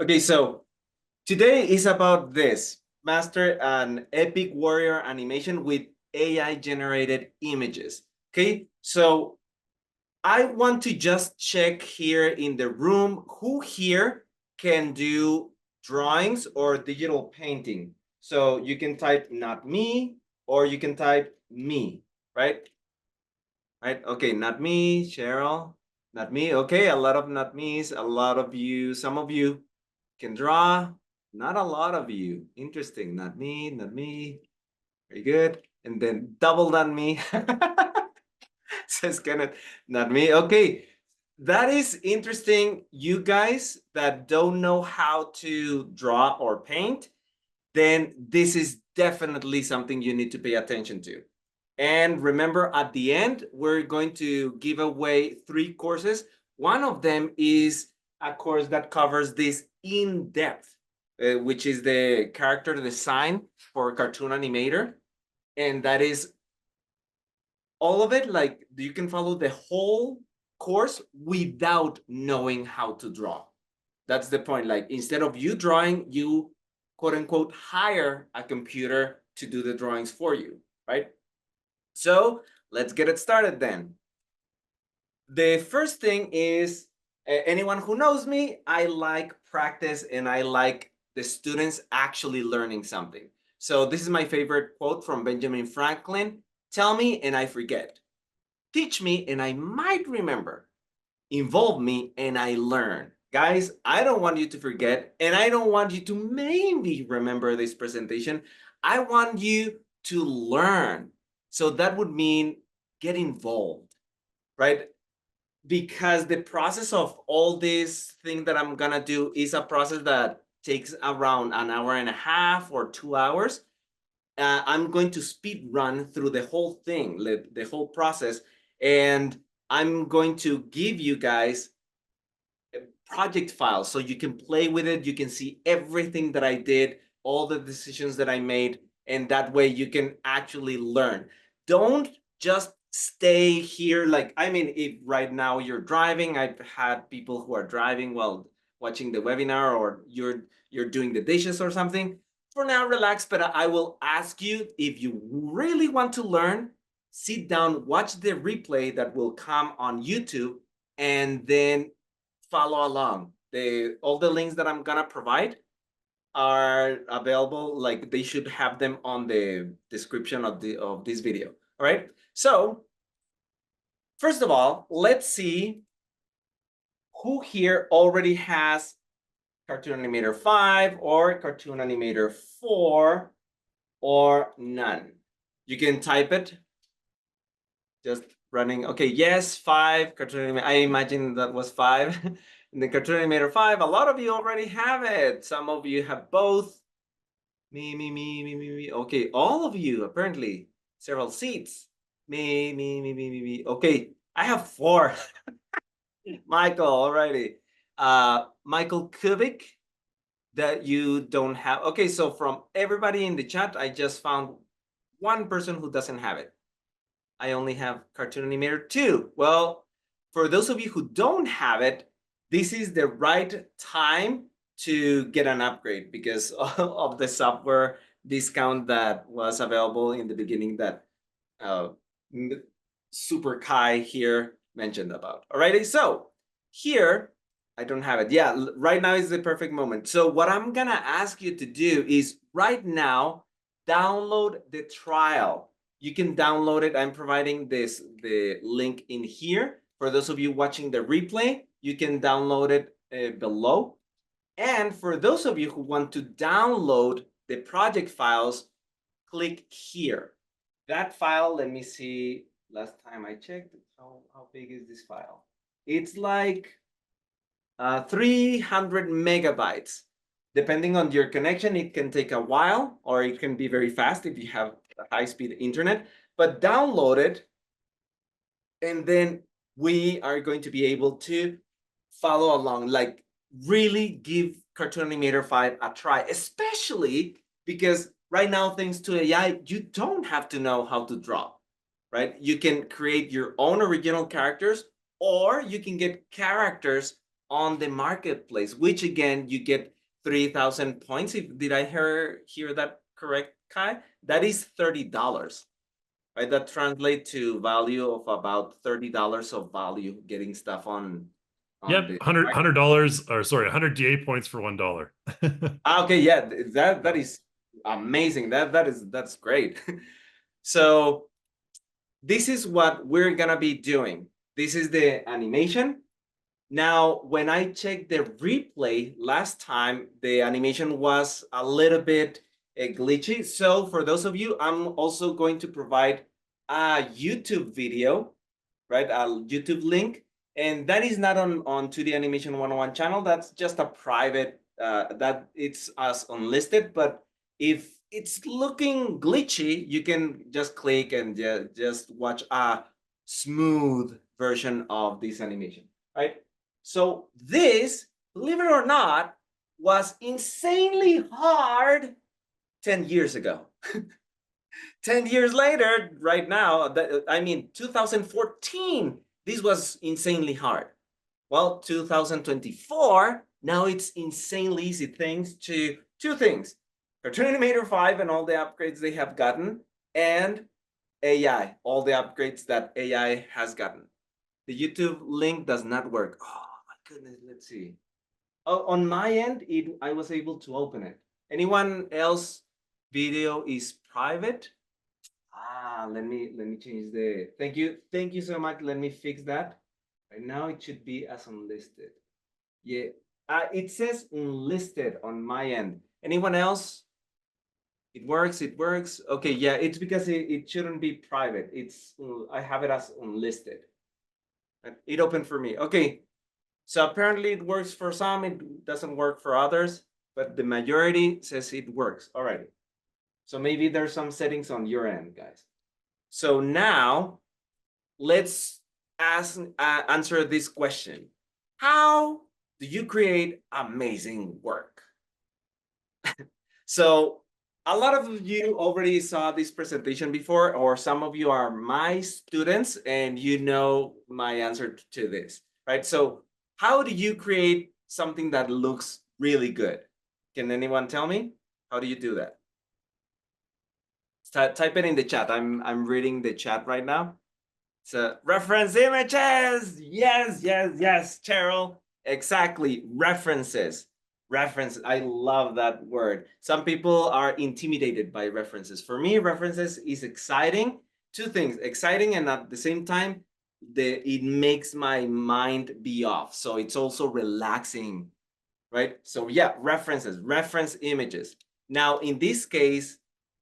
Okay, so today is about this. Master an epic warrior animation with AI generated images. Okay, so I want to just check here in the room who here can do drawings or digital painting. So you can type not me or you can type me, right? Right? Okay, not me, Cheryl, not me. Okay, a lot of not me's, a lot of you, some of you can draw, not a lot of you. Interesting, not me, not me. Very good. And then double not me. Says Kenneth, not me. Okay, that is interesting. You guys that don't know how to draw or paint, then this is definitely something you need to pay attention to. And remember, at the end, we're going to give away 3 courses. One of them is a course that covers this in depth, which is the character design for Cartoon Animator. And that is all of it. Like you can follow the whole course without knowing how to draw. That's the point. Like instead of you drawing, you quote unquote hire a computer to do the drawings for you, right? So let's get it started then. The first thing is anyone who knows me, I like practice and I like the students actually learning something. So this is my favorite quote from Benjamin Franklin. Tell me and I forget. Teach me and I might remember. Involve me and I learn. Guys, I don't want you to forget and I don't want you to maybe remember this presentation. I want you to learn. So that would mean get involved, right? Because the process of all this thing that I'm gonna do is a process that takes around an hour and a half or 2 hours. I'm going to speed run through the whole thing, the whole process, and I'm going to give you guys project files so you can play with it. You can see everything that I did, all the decisions that I made, and that way you can actually learn. Don't just stay here. Like, I mean, if right now you're driving, I've had people who are driving while watching the webinar, or you're doing the dishes or something. For now, relax, but I will ask you if you really want to learn, sit down, watch the replay that will come on YouTube, and then follow along. All the links that I'm gonna provide are available. Like they should have them on the description of this video. All right. So first of all, let's see who here already has Cartoon Animator 5 or Cartoon Animator 4 or none. You can type it. Just running. Okay, yes, 5 Cartoon Animator. I imagine that was 5. In the Cartoon Animator 5, a lot of you already have it. Some of you have both. Me. Okay, all of you apparently. Several seats. Me. Okay, I have 4. Michael, alrighty. Michael Kubik, that you don't have. Okay, so from everybody in the chat, I just found one person who doesn't have it. I only have Cartoon Animator 2. Well, for those of you who don't have it, this is the right time to get an upgrade because of the software discount that was available in the beginning that uh, Super Kai here mentioned about. Alrighty, so here, I don't have it. Yeah, right now is the perfect moment. So what I'm gonna ask you to do is right now, download the trial. You can download it. I'm providing the link in here. For those of you watching the replay, you can download it below. And for those of you who want to download the project files, click here. That file, let me see, last time I checked, how big is this file? It's like 300 megabytes. Depending on your connection, it can take a while, or it can be very fast if you have a high-speed internet. But download it, and then we are going to be able to follow along. Like really give Cartoon Animator 5 a try, especially because right now, thanks to AI, you don't have to know how to draw, right? You can create your own original characters, or you can get characters on the marketplace, which again, you get 3,000 points. Did I hear that correct, Kai? That is $30, right? That translates to value of about $30 of value getting stuff on Yep, the $100 or sorry, 100 DA points for $1. Okay, yeah, that is amazing. That's great. So this is what we're gonna be doing. This is the animation. Now, when I checked the replay last time, the animation was a little bit glitchy. So for those of you, I'm also going to provide a YouTube video, right? A YouTube link. And that is not on 2D Animation 101 channel. That's just a private, that it's as unlisted. But if it's looking glitchy, you can just click and just watch a smooth version of this animation, right? So this, believe it or not, was insanely hard 10 years ago. 10 years later, right now, I mean, 2014, this was insanely hard. Well, 2024, now it's insanely easy thanks to two things. Cartoon Animator 5 and all the upgrades they have gotten, and AI, all the upgrades that AI has gotten. The YouTube link does not work. Oh my goodness, let's see. Oh, on my end, I was able to open it. Anyone else video is private? Let me change the. Thank you so much. Let me fix that. Right now it should be as unlisted. Yeah, it says unlisted on my end. Anyone else? It works. It works. Okay, yeah, it's because it shouldn't be private. It's I have it as unlisted. It opened for me. Okay, so apparently it works for some. It doesn't work for others, but the majority says it works already. So maybe there's some settings on your end, guys. So now let's answer this question. How do you create amazing work? So a lot of you already saw this presentation before, or some of you are my students and you know my answer to this, right? So how do you create something that looks really good? Can anyone tell me? How do you do that? Type it in the chat. I'm reading the chat right now. So reference images. Yes, yes, yes, Cheryl. Exactly. References. Reference. I love that word. Some people are intimidated by references. For me, references is exciting. Two things, exciting and at the same time, it makes my mind be off. So it's also relaxing, right? So yeah, references, reference images. Now, in this case,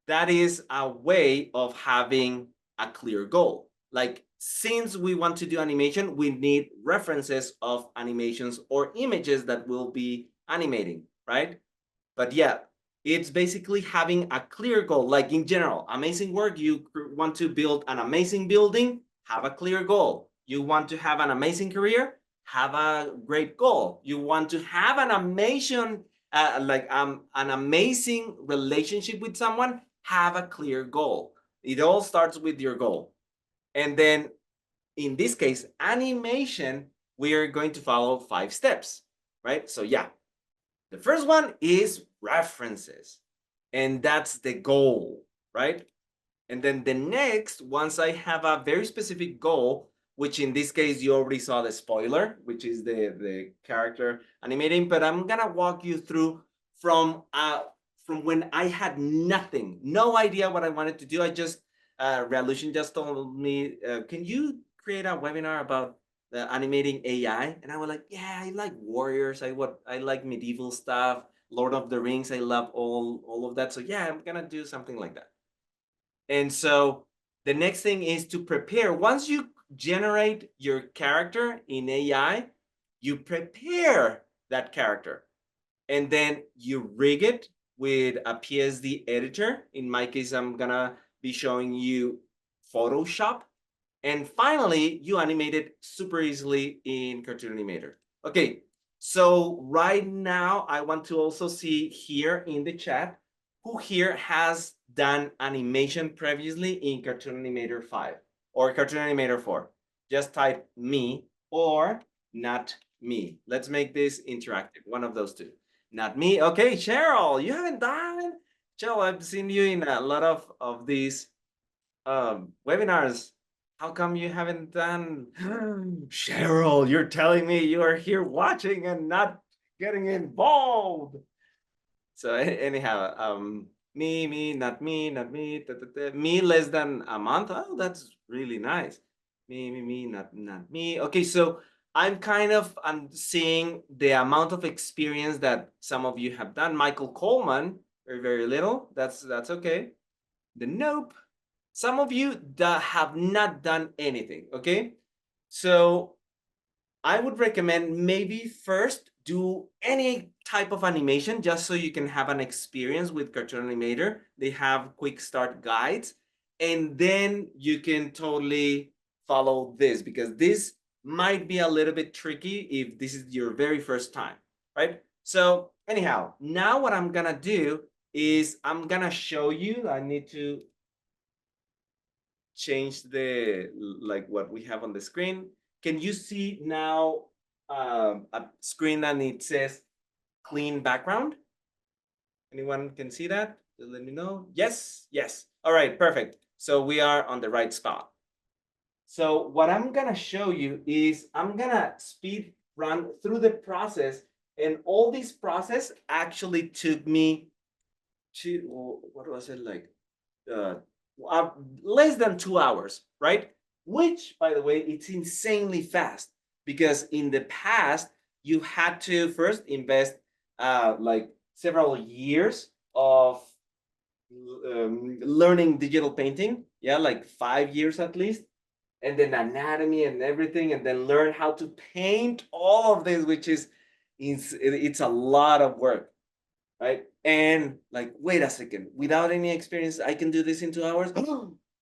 that is a way of having a clear goal. Like, since we want to do animation, we need references of animations or images that we'll be animating, right? But yeah, it's basically having a clear goal. Like in general, amazing work, you want to build an amazing building, have a clear goal. You want to have an amazing career, have a great goal. You want to have an amazing, an amazing relationship with someone, have a clear goal. It all starts with your goal. And then in this case, animation, we are going to follow 5 steps, right? So yeah, the first one is references, and that's the goal, right? And then the next, once I have a very specific goal, which in this case, you already saw the spoiler, which is the character animating, but I'm gonna walk you through from when I had nothing, no idea what I wanted to do. I just, Revolution just told me, can you create a webinar about the animating AI? And I was like, yeah, I like warriors. I like medieval stuff, Lord of the Rings. I love all of that. So yeah, I'm gonna do something like that. And so the next thing is to prepare. Once you generate your character in AI, you prepare that character and then you rig it with a PSD editor. In my case, I'm gonna be showing you Photoshop. And finally, you animate it super easily in Cartoon Animator. Okay, so right now, I want to also see here in the chat, who here has done animation previously in Cartoon Animator 5 or Cartoon Animator 4? Just type me or not me. Let's make this interactive. One of those two. Not me. Okay, Cheryl, you haven't done. Cheryl, I've seen you in a lot of these webinars. How come you haven't done? Cheryl, you're telling me you are here watching and not getting involved. So anyhow, me, not me, not me, me less than a month. Oh, that's really nice. Me, not me. Okay, so I'm kind of seeing the amount of experience that some of you have done. Michael Coleman, very little. That's okay. The nope. Some of you that have not done anything. Okay, so I would recommend maybe first do any type of animation just so you can have an experience with Cartoon Animator. They have quick start guides, and then you can totally follow this because this might be a little bit tricky if this is your very first time, right? So anyhow, now what I'm gonna do is I'm gonna show you. I need to change the like what we have on the screen. Can you see now a screen and it says clean background? Anyone can see that? Let me know. Yes, yes. All right, perfect. So we are on the right spot. So what I'm gonna show you is I'm gonna speed run through the process, and all this process actually took me to what was it like? uh, uh, Less than 2 hours, right? Which, by the way, it's insanely fast because in the past you had to first invest like several years of learning digital painting, yeah, like 5 years at least, and then anatomy and everything, and then learn how to paint all of this, which is it's a lot of work, right? And like, wait a second, without any experience, I can do this in 2 hours?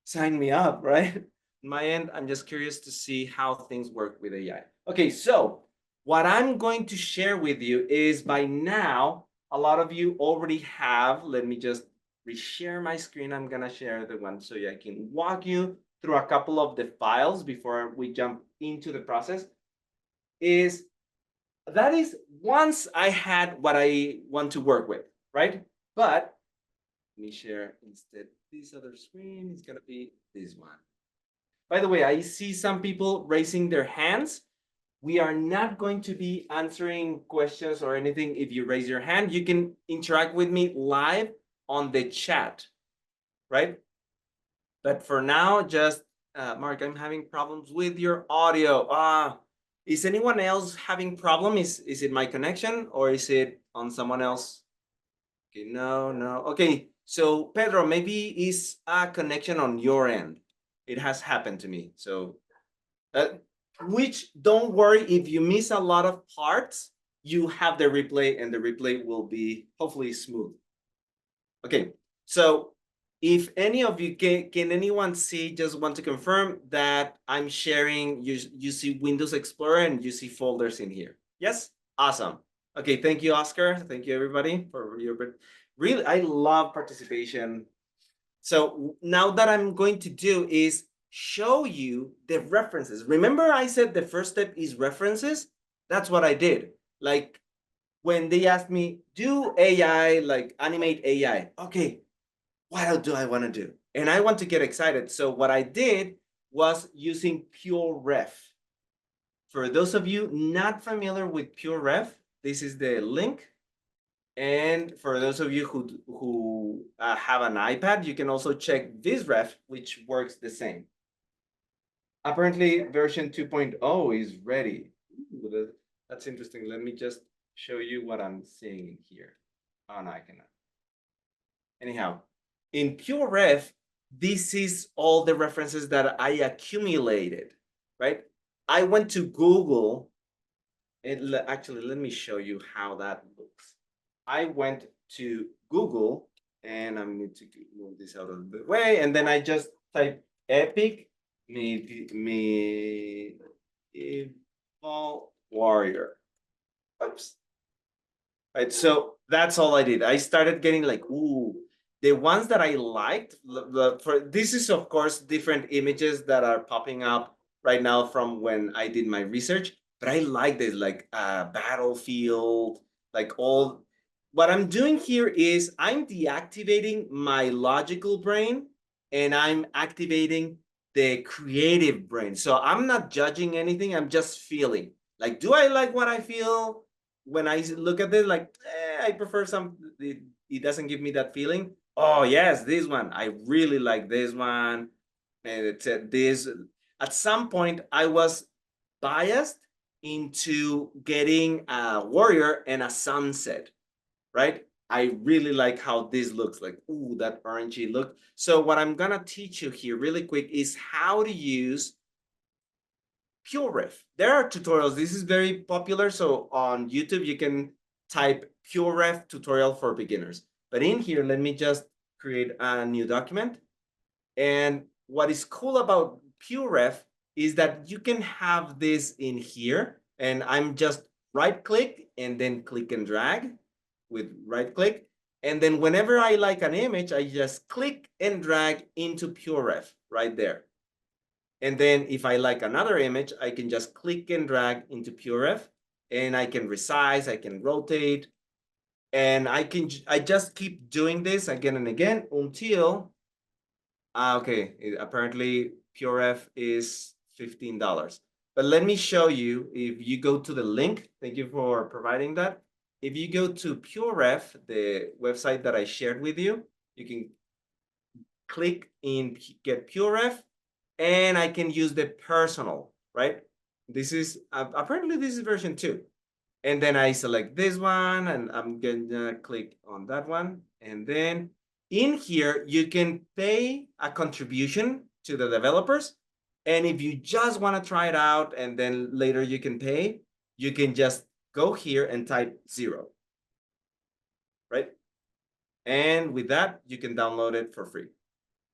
Sign me up, right? On my end, I'm just curious to see how things work with AI. Okay, so what I'm going to share with you is by now, a lot of you already have, let me just reshare my screen. I'm gonna share the one so I can walk you through a couple of the files before we jump into the process. Is that is once I had what I want to work with, right? But let me share instead this other screen. It's gonna be this one. By the way, I see some people raising their hands. We are not going to be answering questions or anything if you raise your hand. You can interact with me live on the chat, right? But for now, just Mark, I'm having problems with your audio. Is anyone else having problem? Is it my connection or is it on someone else? Okay, no, no. Okay, so Pedro, maybe is a connection on your end. It has happened to me. So, which don't worry if you miss a lot of parts, you have the replay, and the replay will be hopefully smooth. Okay, so if any of you can anyone see, just want to confirm that I'm sharing, you see Windows Explorer and you see folders in here. Yes? Awesome. Okay, thank you, Oscar. Thank you, everybody, for your really, I love participation. So now that I'm going to do is show you the references. Remember I said the first step is references? That's what I did. Like when they asked me, do AI, like animate AI. Okay, what do I want to do? And I want to get excited. So what I did was using Pure Ref. For those of you not familiar with Pure Ref, this is the link. And for those of you who have an iPad, you can also check this ref, which works the same. Apparently, version 2.0 is ready. Ooh, that's interesting. Let me just show you what I'm seeing here. Oh, no, I cannot. Anyhow, in PureRef, this is all the references that I accumulated, right? I went to Google. Actually, let me show you how that looks. I went to Google, and I need to move this out of the way, and then I just type epic me warrior. Oops. Right, so that's all I did. I started getting like, ooh, the ones that I liked. For this is of course different images that are popping up right now from when I did my research. but I like this, like battlefield, like all. What I'm doing here is I'm deactivating my logical brain and I'm activating the creative brain. So I'm not judging anything, I'm just feeling. Like, do I like what I feel when I look at this? Like, I prefer some, it doesn't give me that feeling. Oh, yes, this one. I really like this one. And it said this. At some point, I was biased into getting a warrior and a sunset, right? I really like how this looks like. Ooh, that orangey look. So what I'm gonna teach you here really quick is how to use PureRef. There are tutorials. This is very popular. So on YouTube, you can type PureRef tutorial for beginners. But in here, let me just create a new document. And what is cool about PureRef is that you can have this in here. And I'm just right click and then click and drag with right click. And then whenever I like an image, I just click and drag into PureRef right there. And then if I like another image, I can just click and drag into PureRef and I can resize, I can rotate, and I just keep doing this again and again until, okay, apparently PureRef is $15. But let me show you, if you go to the link, thank you for providing that. If you go to PureRef, the website that I shared with you, you can click in get PureRef and I can use the personal, right? This is, apparently this is version 2. And then I select this one and I'm gonna click on that one. And then in here, you can pay a contribution to the developers. And if you just wanna try it out and then later you can pay, you can just go here and type 0, right? And with that, you can download it for free.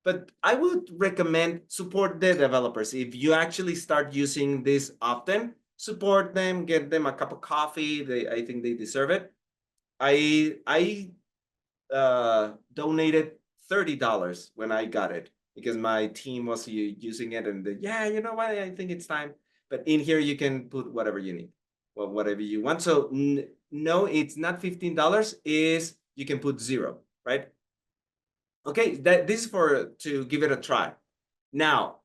But I would recommend support the developers. If you actually start using this often, support them, get them a cup of coffee. I think they deserve it. I donated $30 when I got it because my team was using it, and yeah, you know what? I think it's time. But in here, you can put whatever you need, well, whatever you want. So no, it's not $15. Is you can put 0, right? Okay, this is for to give it a try. Now,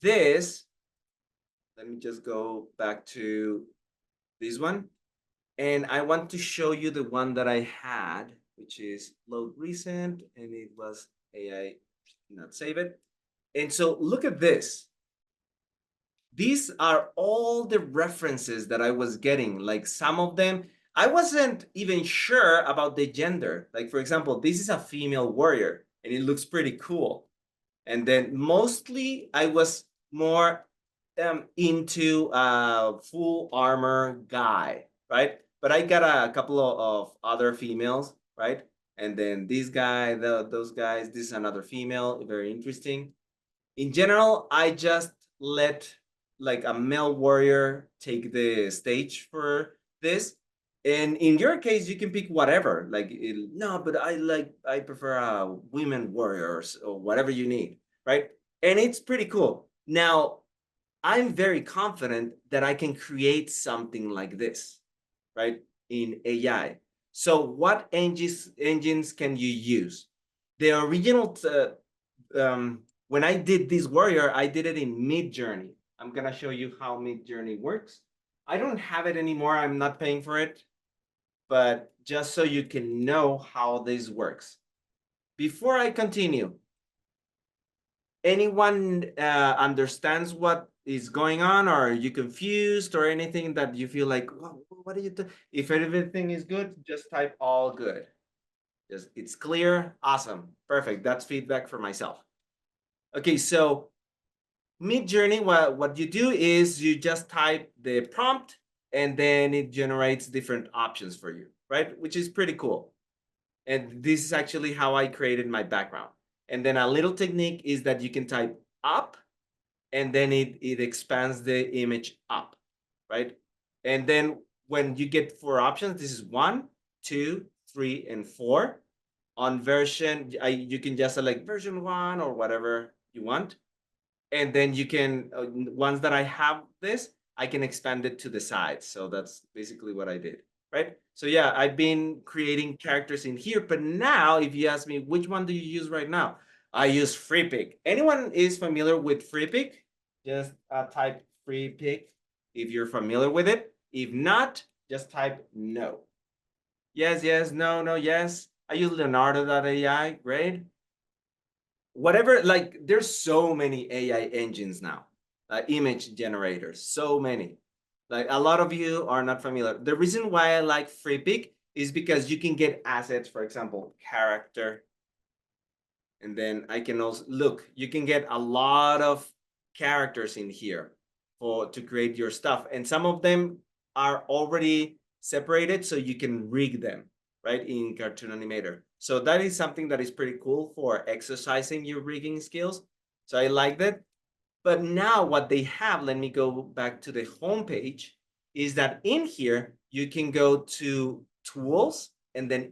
this, let me just go back to this one. And I want to show you the one that I had, which is load recent, and it was AI, not save it. And so look at this. These are all the references that I was getting. Like some of them, I wasn't even sure about the gender. Like, for example, this is a female warrior, and it looks pretty cool. And then mostly I was more into a full armor guy, right? But I got a couple of other females, right? And then this guy, those guys, this is another female, very interesting. In general, I just let like a male warrior take the stage for this. And in your case, you can pick whatever. Like, no, but I prefer women warriors or whatever you need, right? And it's pretty cool. Now, I'm very confident that I can create something like this, right, in AI. So what engines can you use? The original, when I did this warrior, I did it in Midjourney. I'm gonna show you how Midjourney works. I don't have it anymore. I'm not paying for it, but just so you can know how this works. Before I continue, anyone understands what is going on, or are you confused, or anything that you feel like, what do you do? If everything is good, just type all good. Just, it's clear, awesome, perfect. That's feedback for myself. Okay, so Midjourney, what you do is you just type the prompt and then it generates different options for you, right? Which is pretty cool. And this is actually how I created my background. And then a little technique is that you can type up and then it expands the image up, right? And then when you get 4 options, this is 1, 2, 3, and 4. On version, you can just select version 1 or whatever you want. And then you can, ones that I have this, I can expand it to the sides. So that's basically what I did, right? So yeah, I've been creating characters in here, but now if you ask me, which one do you use right now? I use FreePick. Anyone is familiar with FreePick? Just type FreePick if you're familiar with it. If not, just type no. Yes, yes, no, no, yes. I use Leonardo.ai, great. Whatever, like there's so many AI engines now, image generators, so many. Like a lot of you are not familiar. The reason why I like FreePick is because you can get assets, for example, character, and then I can also look, you can get a lot of characters in here to create your stuff. And some of them are already separated, so you can rig them, right, in Cartoon Animator. So that is something that is pretty cool for exercising your rigging skills. So I like that. But now what they have, let me go back to the home page, is that in here, you can go to tools and then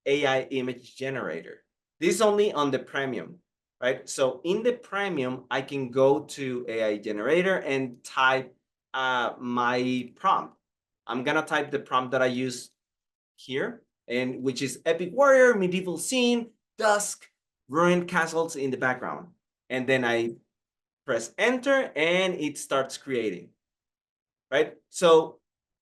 AI image generator. This is only on the premium, right? So in the premium, I can go to AI generator and type my prompt. I'm gonna type the prompt that I use here, and which is epic warrior, medieval scene, dusk, ruined castles in the background. And then I press enter and it starts creating, right? So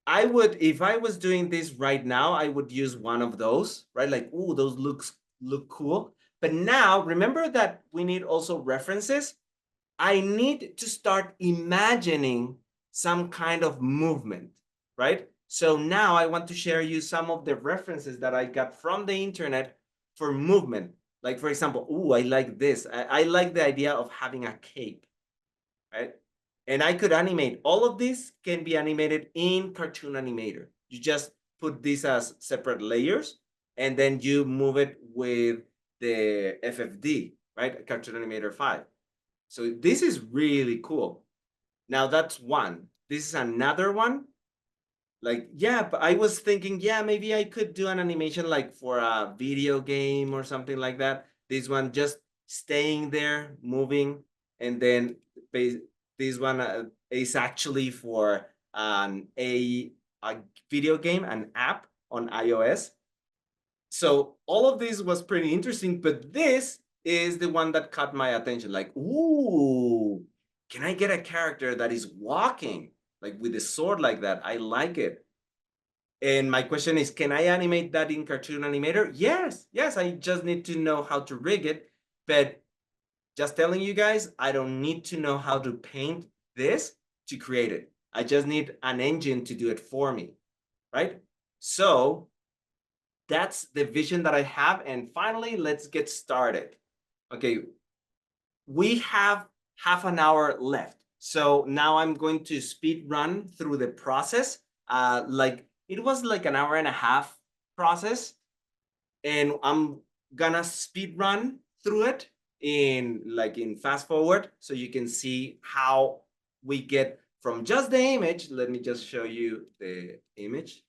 I would, if I was doing this right now, I would use one of those, right? Like, oh, those look cool. But now remember that we need also references. I need to start imagining some kind of movement, right? So now I want to share you some of the references that I got from the internet for movement. Like, for example, oh, I like this. I like the idea of having a cape, right? And I could animate. All of this can be animated in Cartoon Animator. You just put these as separate layers, and then you move it with the FFD, right? Cartoon Animator 5. So this is really cool. Now that's one. This is another one. Like, yeah, but I was thinking, yeah, maybe I could do an animation like for a video game or something like that. This one just staying there, moving, and then this one is actually for a video game, an app on iOS. So all of this was pretty interesting, but this is the one that caught my attention. Like, ooh, can I get a character that is walking like with a sword like that? I like it. And my question is, can I animate that in Cartoon Animator? Yes, yes, I just need to know how to rig it. But just telling you guys, I don't need to know how to paint this to create it. I just need an engine to do it for me, right? So that's the vision that I have. And finally, let's get started. Okay, we have half an hour left. So now I'm going to speed run through the process. Like it was like an hour and a half process, and I'm gonna speed run through it in fast forward, so you can see how we get from just the image. Let me just show you the image.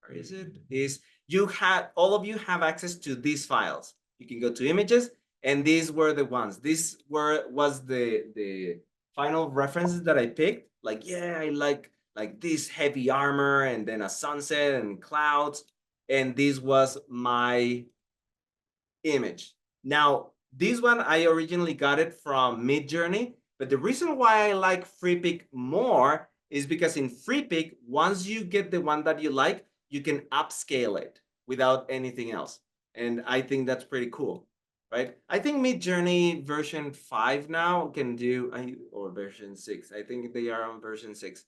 Where is it? Is you have all of you have access to these files. You can go to images, and these were the ones. This was the final references that I picked. Like, yeah, I like this heavy armor, and then a sunset and clouds, and this was my image. Now, this one I originally got it from Midjourney, but the reason why I like FreePick more is because in FreePick, once you get the one that you like, you can upscale it without anything else. And I think that's pretty cool, right? I think Midjourney version 5 now can do, or version 6. I think they are on version 6.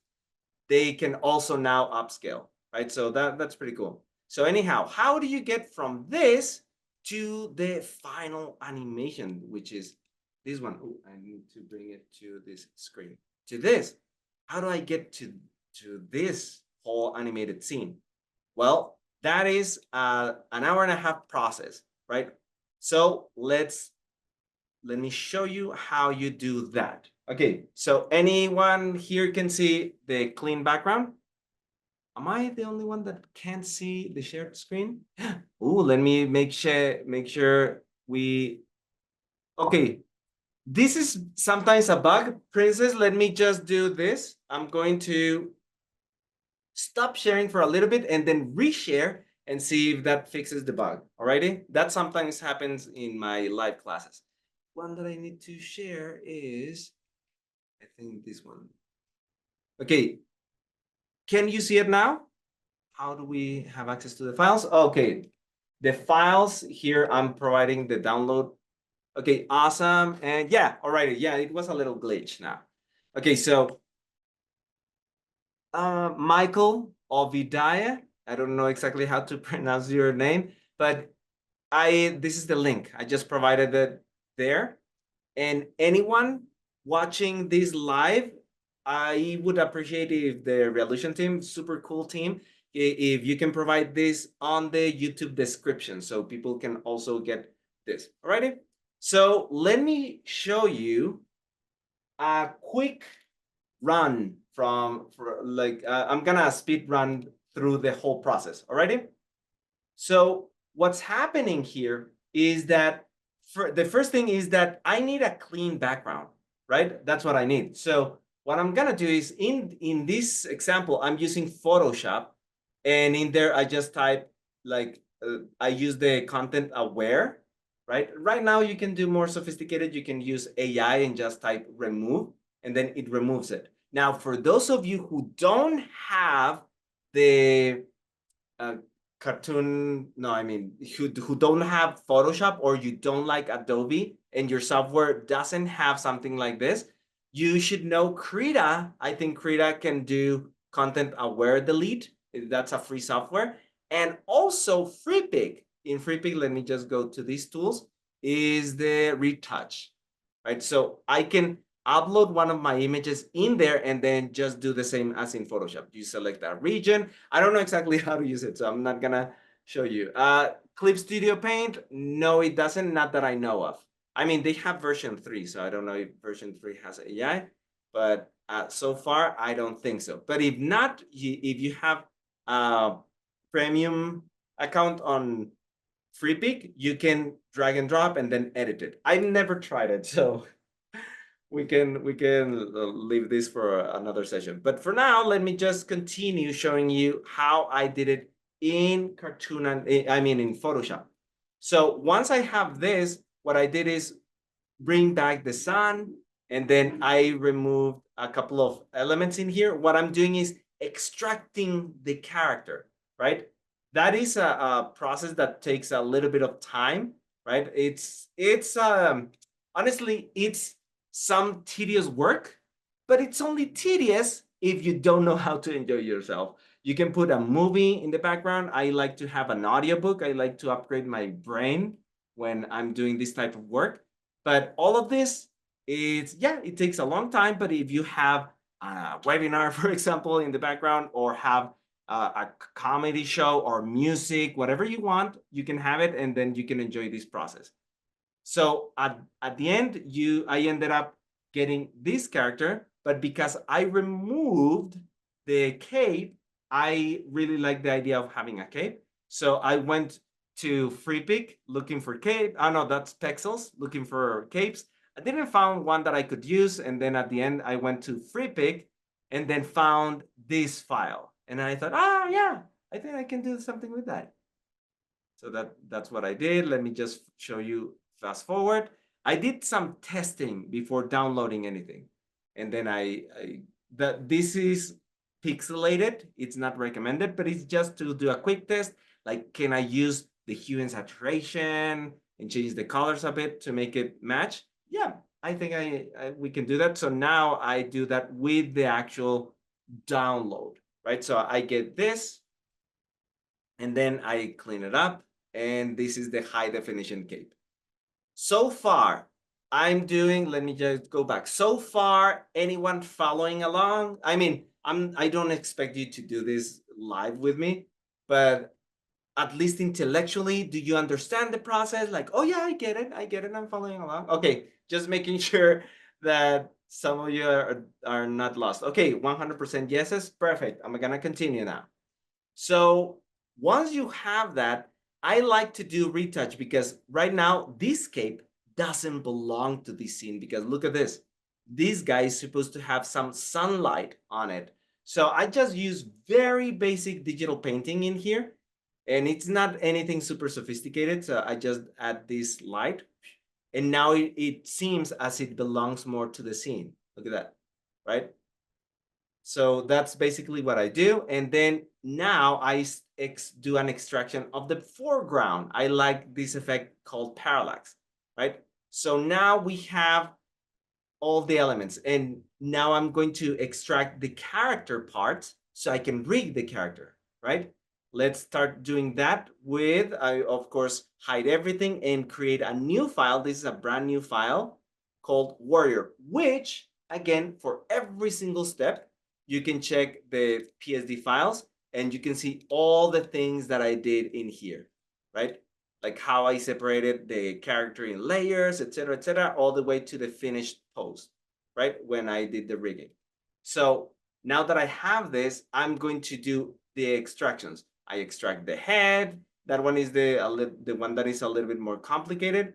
They can also now upscale, right? So that's pretty cool. So anyhow, how do you get from this to the final animation, which is this one? Oh, I need to bring it to this screen. To this, how do I get to this whole animated scene? Well, that is an hour and a half process, right? So let me show you how you do that. Okay, so anyone here can see the clean background? Am I the only one that can't see the shared screen? Ooh, let me make sure we. Okay, This is sometimes a bug. Princess, let me just do this. I'm going to stop sharing for a little bit and then reshare and see if that fixes the bug. Alrighty? That sometimes happens in my live classes. One that I need to share is, I think this one. Okay. Can you see it now? How do we have access to the files? Okay. The files here, I'm providing the download. Okay, awesome. And yeah, alrighty. Yeah, it was a little glitch now. Okay, so Michael Ovidia, I don't know exactly how to pronounce your name, but this is the link. I just provided it there. And anyone watching this live, I would appreciate if the Revolution team, super cool team, if you can provide this on the YouTube description so people can also get this. Alrighty. So let me show you a quick run I'm gonna speed run through the whole process. Alrighty. So what's happening here is that the first thing is that I need a clean background, right? That's what I need. So what I'm gonna do is in this example, I'm using Photoshop, and in there I just type I use the content aware, right? Right now you can do more sophisticated. You can use AI and just type remove, and then it removes it. Now, for those of you who don't have the uh, cartoon, no, I mean, who don't have Photoshop, or you don't like Adobe and your software doesn't have something like this, you should know Krita. I think Krita can do content aware delete. That's a free software. And also FreePic. In FreePic, let me just go to these tools, is the retouch, right? So I can upload one of my images in there and then just do the same as in Photoshop. You select that region. I don't know exactly how to use it, so I'm not gonna show you. Clip Studio Paint, no, it doesn't, not that I know of. I mean, they have version 3, so I don't know if version 3 has AI, but so far, I don't think so. But if not, if you have a premium account on FreePic, you can drag and drop and then edit it. I never tried it, so we can leave this for another session. But for now, let me just continue showing you how I did it in cartoon and in Photoshop. So once I have this, what I did is bring back the sun, and then I removed a couple of elements in here. What I'm doing is extracting the character, right? That is a process that takes a little bit of time, right? It's honestly, it's some tedious work, but it's only tedious if you don't know how to enjoy yourself. You can put a movie in the background. I like to have an audiobook. I like to upgrade my brain when I'm doing this type of work. But all of this is, yeah, it takes a long time. But if you have a webinar, for example, in the background, or have a comedy show or music, whatever you want, you can have it, and then you can enjoy this process. So at the end, I ended up getting this character, but because I removed the cape, I really like the idea of having a cape. So I went to FreePic looking for cape. Oh no, that's Pexels, looking for capes. I didn't find one that I could use, and then at the end, I went to FreePic and then found this file. And I thought, yeah, I think I can do something with that. So that's what I did. Let me just show you fast forward. I did some testing before downloading anything. And then this is pixelated. It's not recommended, but it's just to do a quick test. Like, can I use the hue and saturation and change the colors a bit to make it match? Yeah, I think we can do that. So now I do that with the actual download, right? So I get this, and then I clean it up, and this is the high definition cape. So far, I'm doing, let me just go back. So far, anyone following along? I mean, I don't expect you to do this live with me, but at least intellectually, do you understand the process? Like, oh yeah, I get it, I'm following along. Okay, just making sure that some of you are not lost. Okay, 100% yeses, perfect. I'm gonna continue now. So once you have that, I like to do retouch because right now this cape doesn't belong to this scene because look at this. This guy is supposed to have some sunlight on it. So I just use very basic digital painting in here, and it's not anything super sophisticated. So I just add this light, and now it seems as it belongs more to the scene. Look at that, right? So that's basically what I do. And then now I do an extraction of the foreground. I like this effect called parallax, right? So now we have all the elements. And now I'm going to extract the character parts so I can rig the character, right? Let's start doing that with, I of course, hide everything and create a new file. This is a brand new file called Warrior, which again, for every single step, you can check the PSD files and you can see all the things that I did in here, right? Like how I separated the character in layers, etc., all the way to the finished post, right? When I did the rigging. So now that I have this, I'm going to do the extractions. I extract the head. That one is the one that is a little bit more complicated.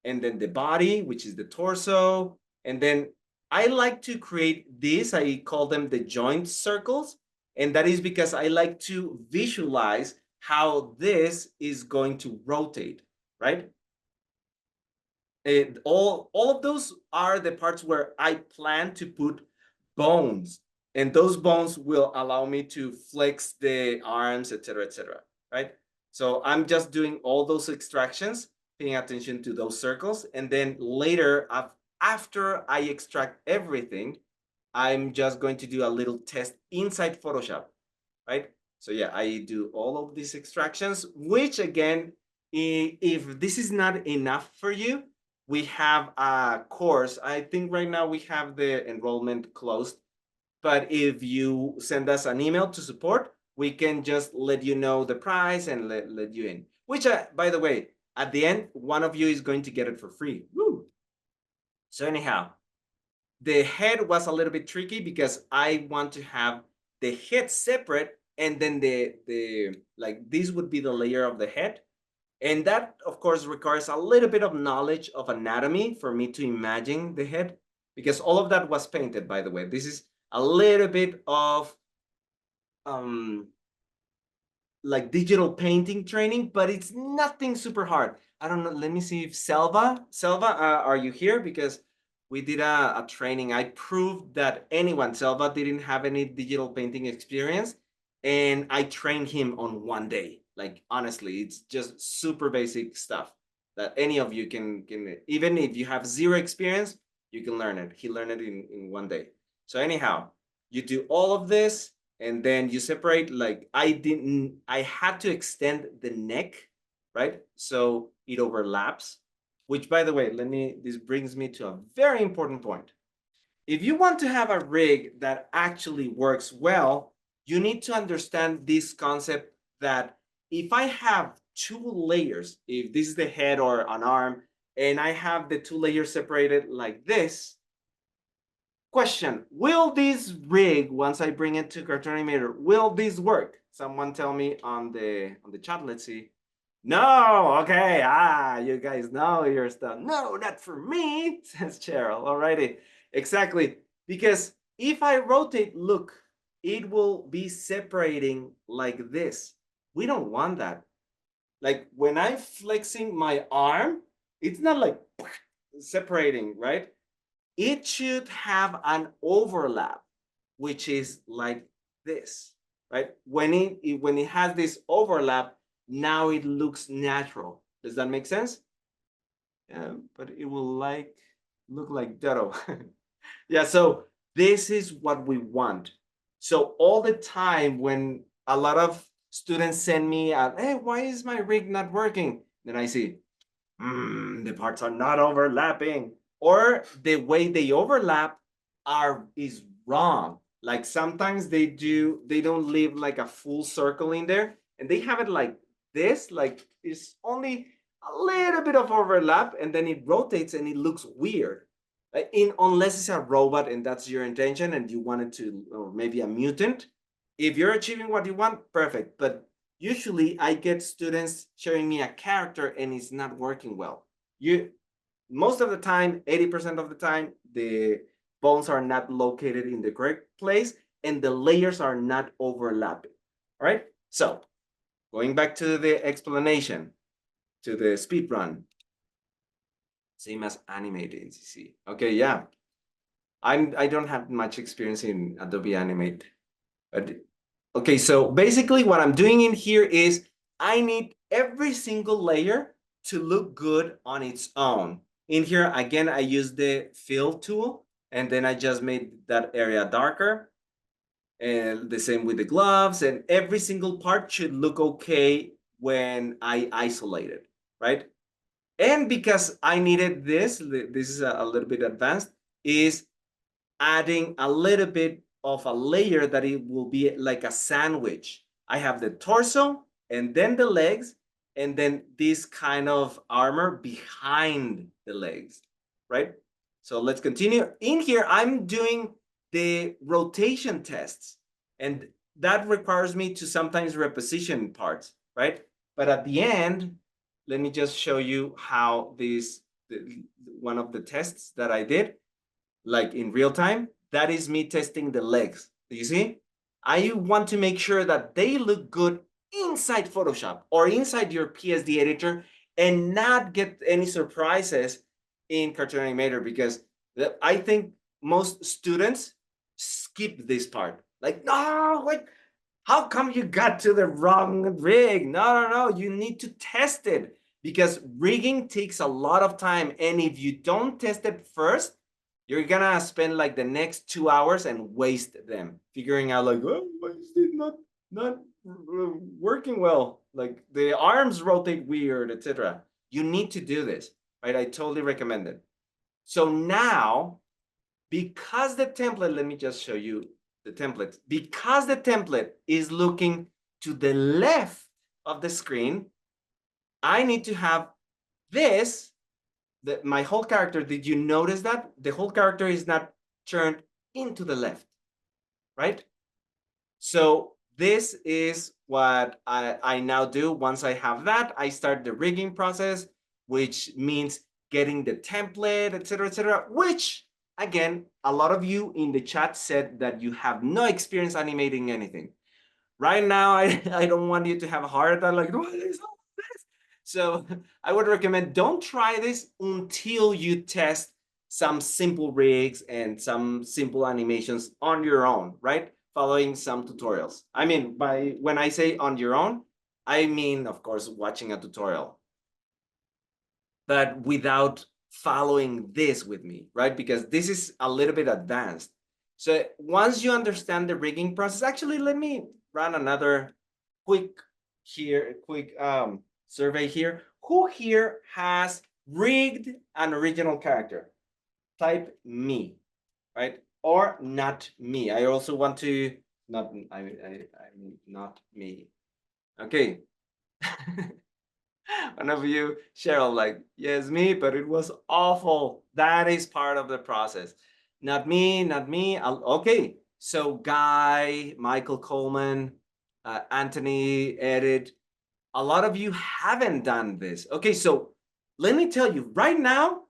And then the body, which is the torso. And then I like to create these. I call them the joint circles. And that is because I like to visualize how this is going to rotate, right? All of those are the parts where I plan to put bones, and those bones will allow me to flex the arms, etc., right? So I'm just doing all those extractions, paying attention to those circles, and then later, after I extract everything, I'm just going to do a little test inside Photoshop, right? So yeah, I do all of these extractions, which again, if this is not enough for you, we have a course. I think right now we have the enrollment closed, but if you send us an email to support, we can just let you know the price and let you in. Which, by the way, at the end, one of you is going to get it for free. Woo! So anyhow, the head was a little bit tricky because I want to have the head separate and then the like this would be the layer of the head. And that of course requires a little bit of knowledge of anatomy for me to imagine the head because all of that was painted, by the way. This is a little bit of um like digital painting training, but it's nothing super hard. I don't know. Let me see if Selva, are you here? Because we did a training. I proved that Selva didn't have any digital painting experience, and I trained him on one day. Like honestly, it's just super basic stuff that any of you can even if you have zero experience, you can learn it. He learned it in one day. So anyhow, you do all of this and then you separate. Like I had to extend the neck, right? So it overlaps, which by the way, this brings me to a very important point. If you want to have a rig that actually works well, you need to understand this concept that if I have two layers, if this is the head or an arm, and I have the two layers separated like this, question, will this rig, once I bring it to Cartoon Animator, will this work? Someone tell me on the chat. Let's see. No, okay. You guys know your stuff. No, not for me, says Cheryl. Alrighty. Exactly. Because if I rotate, look, it will be separating like this. We don't want that. Like when I'm flexing my arm, it's not like separating, right? It should have an overlap, which is like this, right? When it has this overlap, now it looks natural. Does that make sense? Yeah, but it will look like Doro. Yeah, so this is what we want. So all the time when a lot of students send me, hey, why is my rig not working? Then I see, the parts are not overlapping, or the way they overlap is wrong. Like sometimes they don't leave like a full circle in there, and they have it like this, like it's only a little bit of overlap, and then it rotates and it looks weird. Unless it's a robot and that's your intention, and you want it to, or maybe a mutant. If you're achieving what you want, perfect. But usually I get students showing me a character and it's not working well. most of the time, 80% of the time, the bones are not located in the correct place and the layers are not overlapping. All right. So going back to the explanation, to the speed run, same as animated in CC. Okay, yeah. I don't have much experience in Adobe Animate. But okay, so basically what I'm doing in here is I need every single layer to look good on its own. In here, again, I use the fill tool and then I just made that area darker. And the same with the gloves, and every single part should look okay when I isolate it, right? And because I needed this is a little bit advanced, is adding a little bit of a layer that it will be like a sandwich. I have the torso and then the legs and then this kind of armor behind the legs, right? So let's continue. In here, I'm doing the rotation tests and that requires me to sometimes reposition parts, right? But at the end, let me just show you how one of the tests that I did, like in real time, that is me testing the legs. Do you see? I want to make sure that they look good inside Photoshop or inside your PSD editor and not get any surprises in Cartoon Animator, because I think most students skip this part. Like, no, wait, how come you got to the wrong rig? No, you need to test it because rigging takes a lot of time. And if you don't test it first, you're gonna spend like the next 2 hours and waste them figuring out like, oh, why is it not working well? Like the arms rotate weird, etc. You need to do this, right? I totally recommend it. So now, because the template, let me just show you the template. Because the template is looking to the left of the screen, I need to have this, my whole character. Did you notice that? The whole character is not turned into the left, right? So this is what I now do. Once I have that, I start the rigging process, which means getting the template, etc., which again, a lot of you in the chat said that you have no experience animating anything. Right now, I don't want you to have a heart attack like, what is all this? So I would recommend don't try this until you test some simple rigs and some simple animations on your own, right? Following some tutorials. I mean, when I say on your own, I mean, of course, watching a tutorial, but without following this with me, right? Because this is a little bit advanced. So once you understand the rigging process, actually, let me run another quick survey here. Who here has rigged an original character? Type me, right? Or not me. I also want to not. I mean not me. Okay. One of you, Cheryl, like, yes, me, but it was awful. That is part of the process. Not me, not me. Okay, so Guy, Michael Coleman, Anthony, Edit, a lot of you haven't done this. Okay, so let me tell you right now,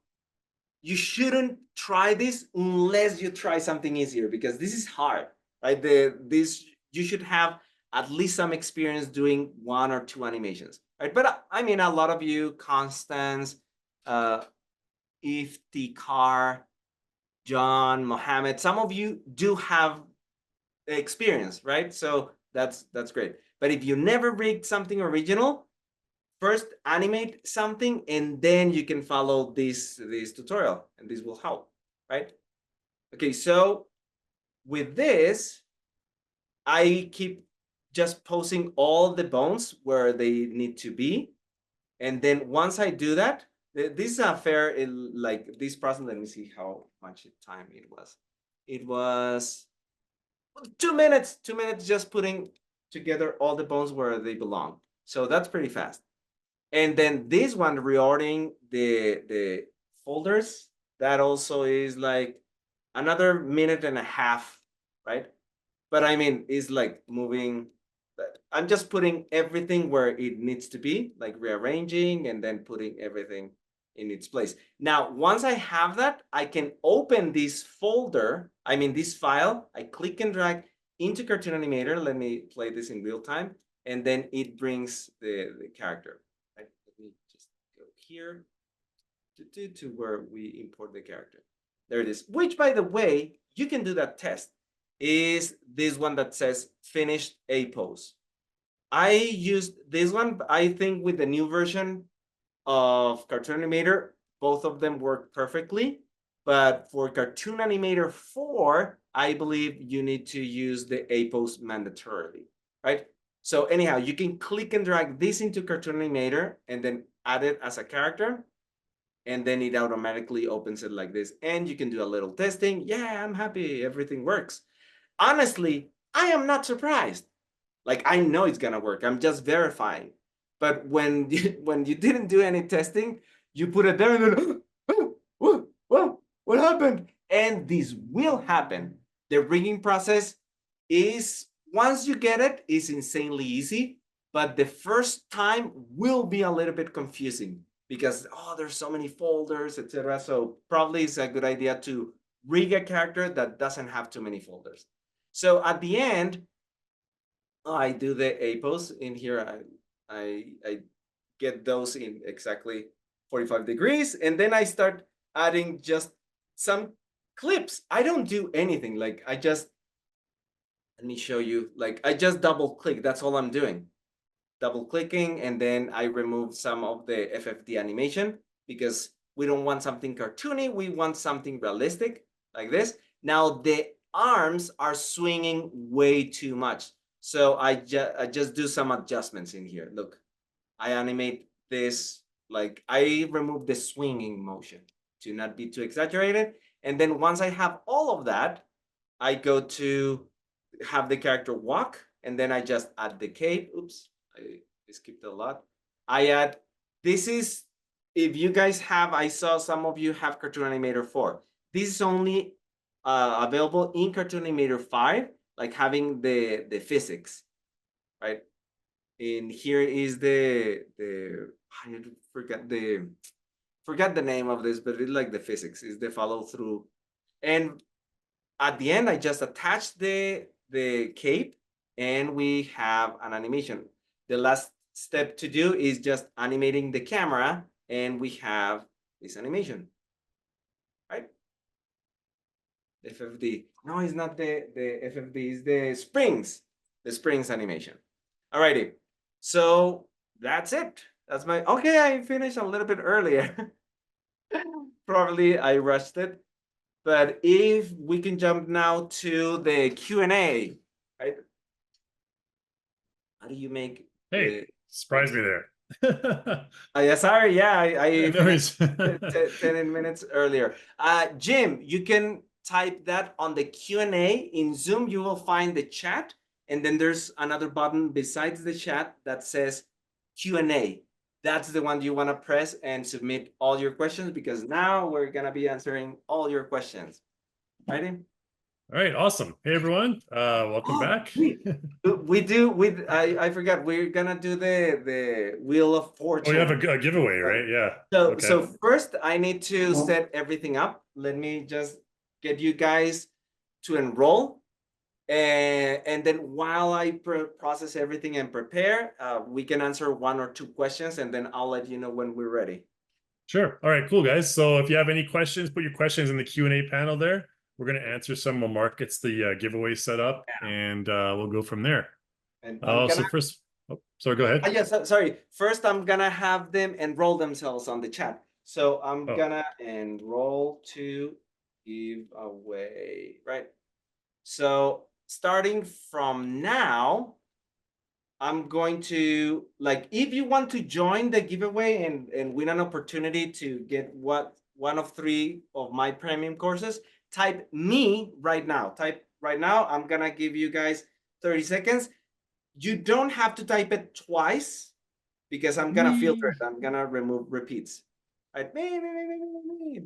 you shouldn't try this unless you try something easier, because this is hard, right? You should have at least some experience doing 1 or 2 animations, right? But I mean, a lot of you, Constance, Iftikhar, John, Mohammed, some of you do have experience, right? So that's great. But if you never rigged something original, first animate something and then you can follow this tutorial and this will help, right? Okay, so with this, I keep just posing all the bones where they need to be. And then once I do that, this is a fair, like this process, let me see how much time it was. It was 2 minutes, 2 minutes just putting together all the bones where they belong. So that's pretty fast. And then this one, reordering the folders, that also is like another minute and a half, right? But I mean, it's like moving. I'm just putting everything where it needs to be, like rearranging and then putting everything in its place. Now, once I have that, I can open this folder, this file. I click and drag into Cartoon Animator. Let me play this in real time. And then it brings the character. Right? Let me just go here to where we import the character. There it is. Which, by the way, you can do that test. Is this one that says finished a pose. I used this one, I think with the new version of Cartoon Animator, both of them work perfectly. But for Cartoon Animator 4, I believe you need to use the A pose mandatorily, right? So anyhow, you can click and drag this into Cartoon Animator and then add it as a character. And then it automatically opens it like this. And you can do a little testing. Yeah, I'm happy. Everything works. Honestly, I am not surprised. Like, I know it's gonna work. I'm just verifying. But when you didn't do any testing, you put it there and then, what happened? And this will happen. The rigging process is, once you get it, is insanely easy. But the first time will be a little bit confusing because, there's so many folders, etc. So probably it's a good idea to rig a character that doesn't have too many folders. So at the end, I do the A pose in here. I get those in exactly 45 degrees, and then I start adding just some clips. I don't do anything. Like, let me show you. Like, I just double click. That's all I'm doing. Double clicking, and then I remove some of the FFD animation because we don't want something cartoony. We want something realistic like this. Now the arms are swinging way too much. So I just do some adjustments in here. Look, I animate this, like I remove the swinging motion to not be too exaggerated. And then once I have all of that, I go to have the character walk, and then I just add the cape. Oops, I skipped a lot. I add, this is, if you guys have, I saw some of you have Cartoon Animator 4. This is only available in Cartoon Animator 5, like having the physics, right? And here is I forgot the name of this, but it's like the physics, is the follow through. And at the end, I just attach the cape and we have an animation. The last step to do is just animating the camera and we have this animation, right? FFD. No, it's not the FFD, it's the springs animation. Alrighty, so that's it. That's my, okay, I finished a little bit earlier. Probably I rushed it. But if we can jump now to the Q&A, right? How do you make Hey, surprise me there. yeah, sorry, yeah, I No finished worries. 10 minutes earlier. Jim, you can type that on the Q&A. In Zoom, you will find the chat, and then there's another button besides the chat that says Q&A. That's the one you want to press and submit all your questions, because now we're going to be answering all your questions. Righty? All right, awesome. Hey everyone, welcome back. I forgot, we're gonna do the Wheel of Fortune. Oh, you have a giveaway, right? Yeah. So Okay. so first I need to set everything up. Let me just get you guys to enroll. And then while I process everything and prepare, we can answer one or two questions, and then I'll let you know when we're ready. Sure. All right, cool guys. So if you have any questions, put your questions in the Q&A panel there. We're going to answer some. We'll mark it's the giveaway set up, and we'll go from there. And So first, sorry, go ahead. yes, sorry. First, I'm gonna have them enroll themselves on the chat. So I'm gonna enroll to giveaway, right? So starting from now, I'm going to, like, if you want to join the giveaway and win an opportunity to get one of 3 of my premium courses, type me right now. Type right now. I'm gonna give you guys 30 seconds. You don't have to type it twice because I'm gonna filter it. I'm gonna remove repeats. Right? Me.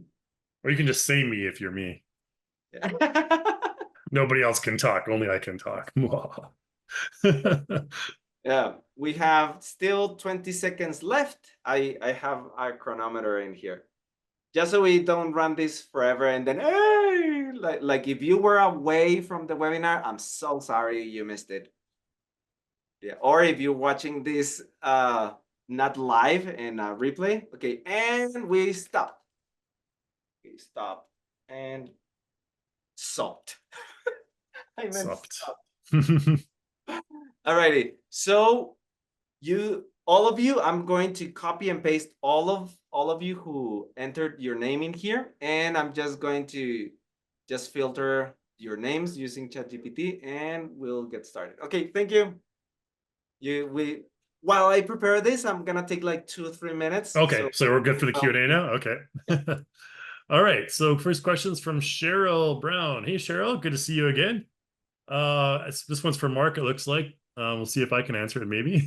Or you can just say me if you're me. Yeah. Nobody else can talk. Only I can talk. Yeah. we have still 20 seconds left. I have a chronometer in here. Just so we don't run this forever and then, hey, like if you were away from the webinar, I'm so sorry you missed it. Yeah, or if you're watching this not live in a replay. Okay, and we stop. Okay, stop and stopped. I meant Stopped. stop. Alrighty, so all of you, I'm going to copy and paste all of you who entered your name in here, and I'm just going to just filter your names using ChatGPT, and we'll get started. Okay, thank you. While I prepare this, I'm gonna take like 2 or 3 minutes. Okay, so we're good for the Q&A now? Okay. All right, so first question's from Cheryl Brown. Hey, Cheryl, good to see you again. This one's for Mark, it looks like. We'll see if I can answer it, maybe.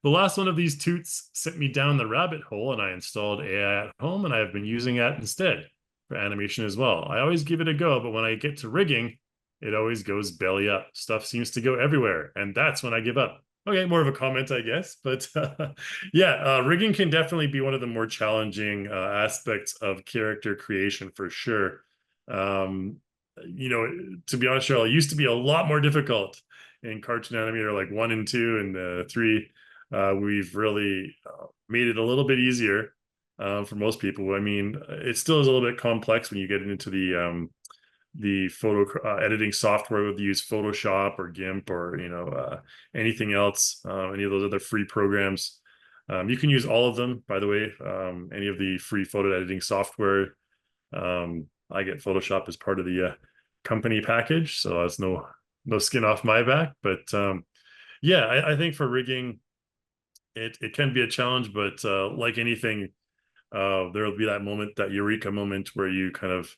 The last one of these toots sent me down the rabbit hole, and I installed AI at home, and I have been using that instead for animation as well. I always give it a go, but when I get to rigging, it always goes belly up. Stuff seems to go everywhere, and that's when I give up. Okay, more of a comment, I guess. But yeah, rigging can definitely be one of the more challenging aspects of character creation for sure. You know, to be honest, Cheryl, it used to be a lot more difficult in Cartoon Animator like 1 and 2 and 3. We've really made it a little bit easier for most people. I mean, it still is a little bit complex when you get into the photo editing software, whether you use Photoshop or GIMP or anything else, any of those other free programs. You can use all of them, by the way. Any of the free photo editing software. I get Photoshop as part of the company package, so that's no skin off my back. But yeah, I think for rigging, it can be a challenge, but like anything, there will be that moment, that eureka moment, where you kind of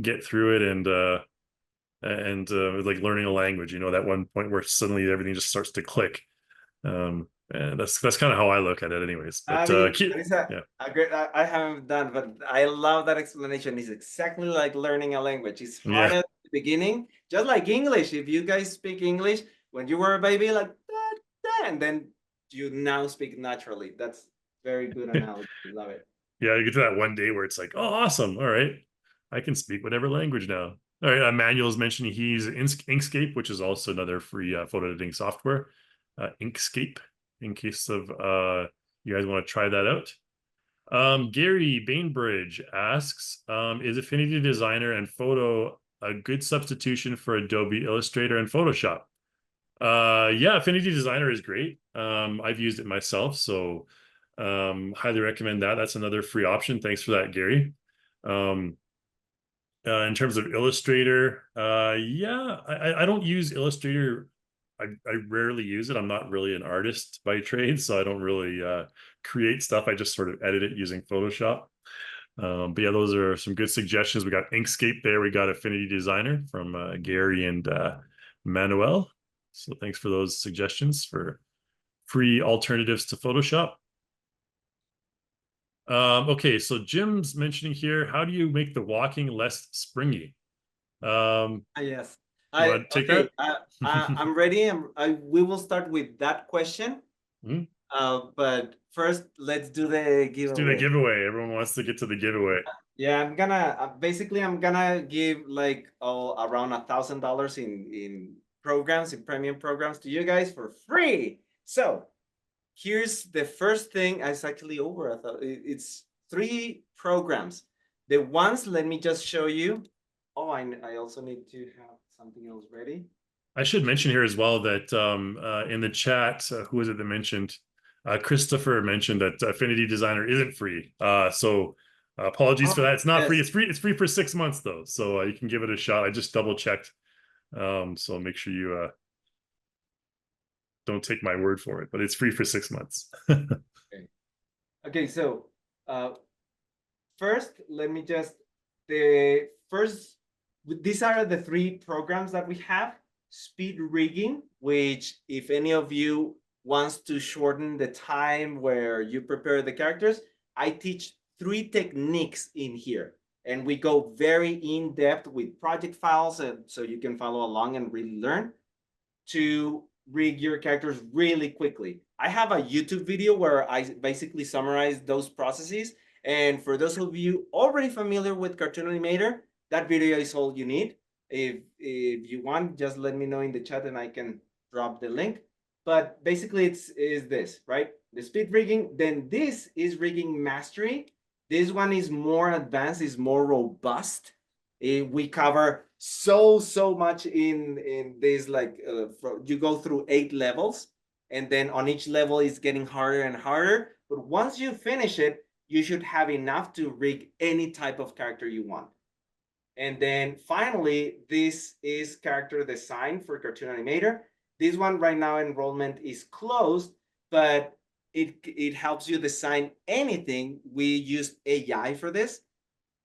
get through it and like learning a language, that one point where suddenly everything just starts to click. And that's kind of how I look at it anyways. But I mean, cute. Anissa, Yeah. I haven't done, but I love that explanation. It's exactly like learning a language. It's hard Yeah. at the beginning, just like English. If you guys speak English when you were a baby, like that, and then you now speak naturally. That's very good analogy. Love it. Yeah, you get to that one day where it's like, oh, awesome. All right. I can speak whatever language now. All right. Manuel is mentioning he's Inkscape, which is also another free photo editing software. Inkscape, in case of you guys want to try that out. Gary Bainbridge asks, is Affinity Designer and Photo a good substitution for Adobe Illustrator and Photoshop? Yeah, Affinity Designer is great. I've used it myself, so highly recommend that. That's another free option. Thanks for that, Gary. In terms of Illustrator, yeah, I don't use Illustrator. I rarely use it. I'm not really an artist by trade, so I don't really create stuff. I just sort of edit it using Photoshop. But yeah, those are some good suggestions. We got Inkscape there. We got Affinity Designer from Gary and Manuel. So thanks for those suggestions for free alternatives to Photoshop. Okay, so Jim's mentioning here, how do you make the walking less springy? Yes. You want to take Okay. that? I'm ready. We will start with that question. Hmm? But first, let's do the Let's do the giveaway. giveaway. Everyone wants to get to the giveaway. Yeah, I'm gonna basically I'm gonna give like around $1,000 in programs, in premium programs to you guys for free. So here's the first thing. It's actually over. It's 3 programs. The ones, let me just show you. Oh, I also need to have something else ready. I should mention here as well that in the chat, who was it that mentioned? Christopher mentioned that Affinity Designer isn't free. So apologies for that. It's not free. Yes. It's free. It's free for 6 months though, so you can give it a shot. I just double checked. So make sure you don't take my word for it, but it's free for 6 months. Okay. Okay, so first, let me just the first. These are the 3 programs that we have. Speed rigging, which if any of you wants to shorten the time where you prepare the characters, I teach 3 techniques in here, and we go very in depth with project files, and so you can follow along and really learn. To rig your characters really quickly. I have a YouTube video where I basically summarize those processes. And for those of you already familiar with Cartoon Animator, that video is all you need. If you want, just let me know in the chat and I can drop the link. But basically, is this, right? The speed rigging. Then this is rigging mastery. This one is more advanced, is more robust. We cover so much in this, like you go through 8 levels, and then on each level it's getting harder and harder. But once you finish it, you should have enough to rig any type of character you want. And then finally, this is character design for Cartoon Animator. This one right now enrollment is closed, but it helps you design anything. We use AI for this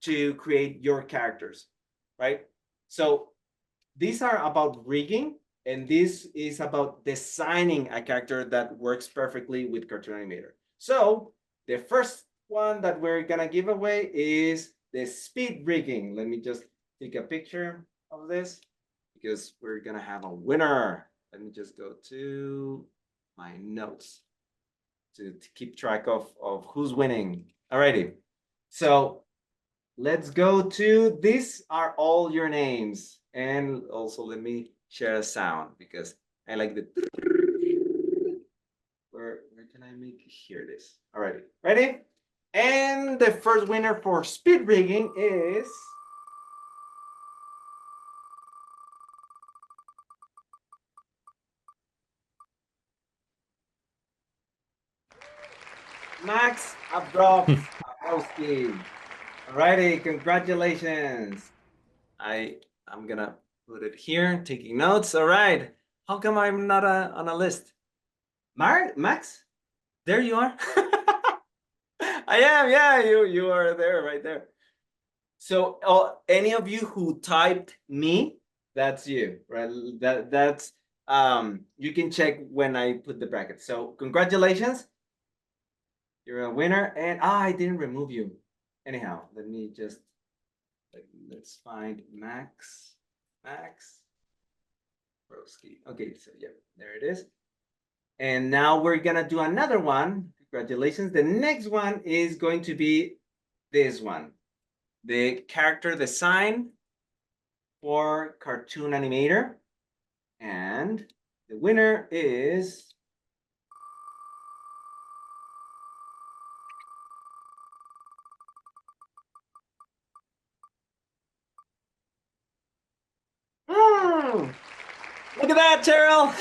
to create your characters, right? So these are about rigging, and this is about designing a character that works perfectly with Cartoon Animator. So the first one that we're gonna give away is the speed rigging. Let me just take a picture of this because we're gonna have a winner. Let me just go to my notes to keep track of who's winning. Alrighty, so let's go to, these are all your names. And also let me share a sound because I like the, where can I make, here it is. Alrighty, ready? And the first winner for speed rigging is Max Abrowski. Alrighty, congratulations. I'm gonna put it here, taking notes. All right. How come I'm not on a list? Max, there you are. I am. Yeah, you are there, right there. So, any of you who typed me, that's you, right? That's you can check when I put the bracket. So, congratulations, you're a winner. And I didn't remove you. Anyhow, let me just let's find Max. Max Broski. Okay, so yeah, there it is. And now we're gonna do another one. Congratulations. The next one is going to be this one, the character design for Cartoon Animator. And the winner is look at that, Cheryl.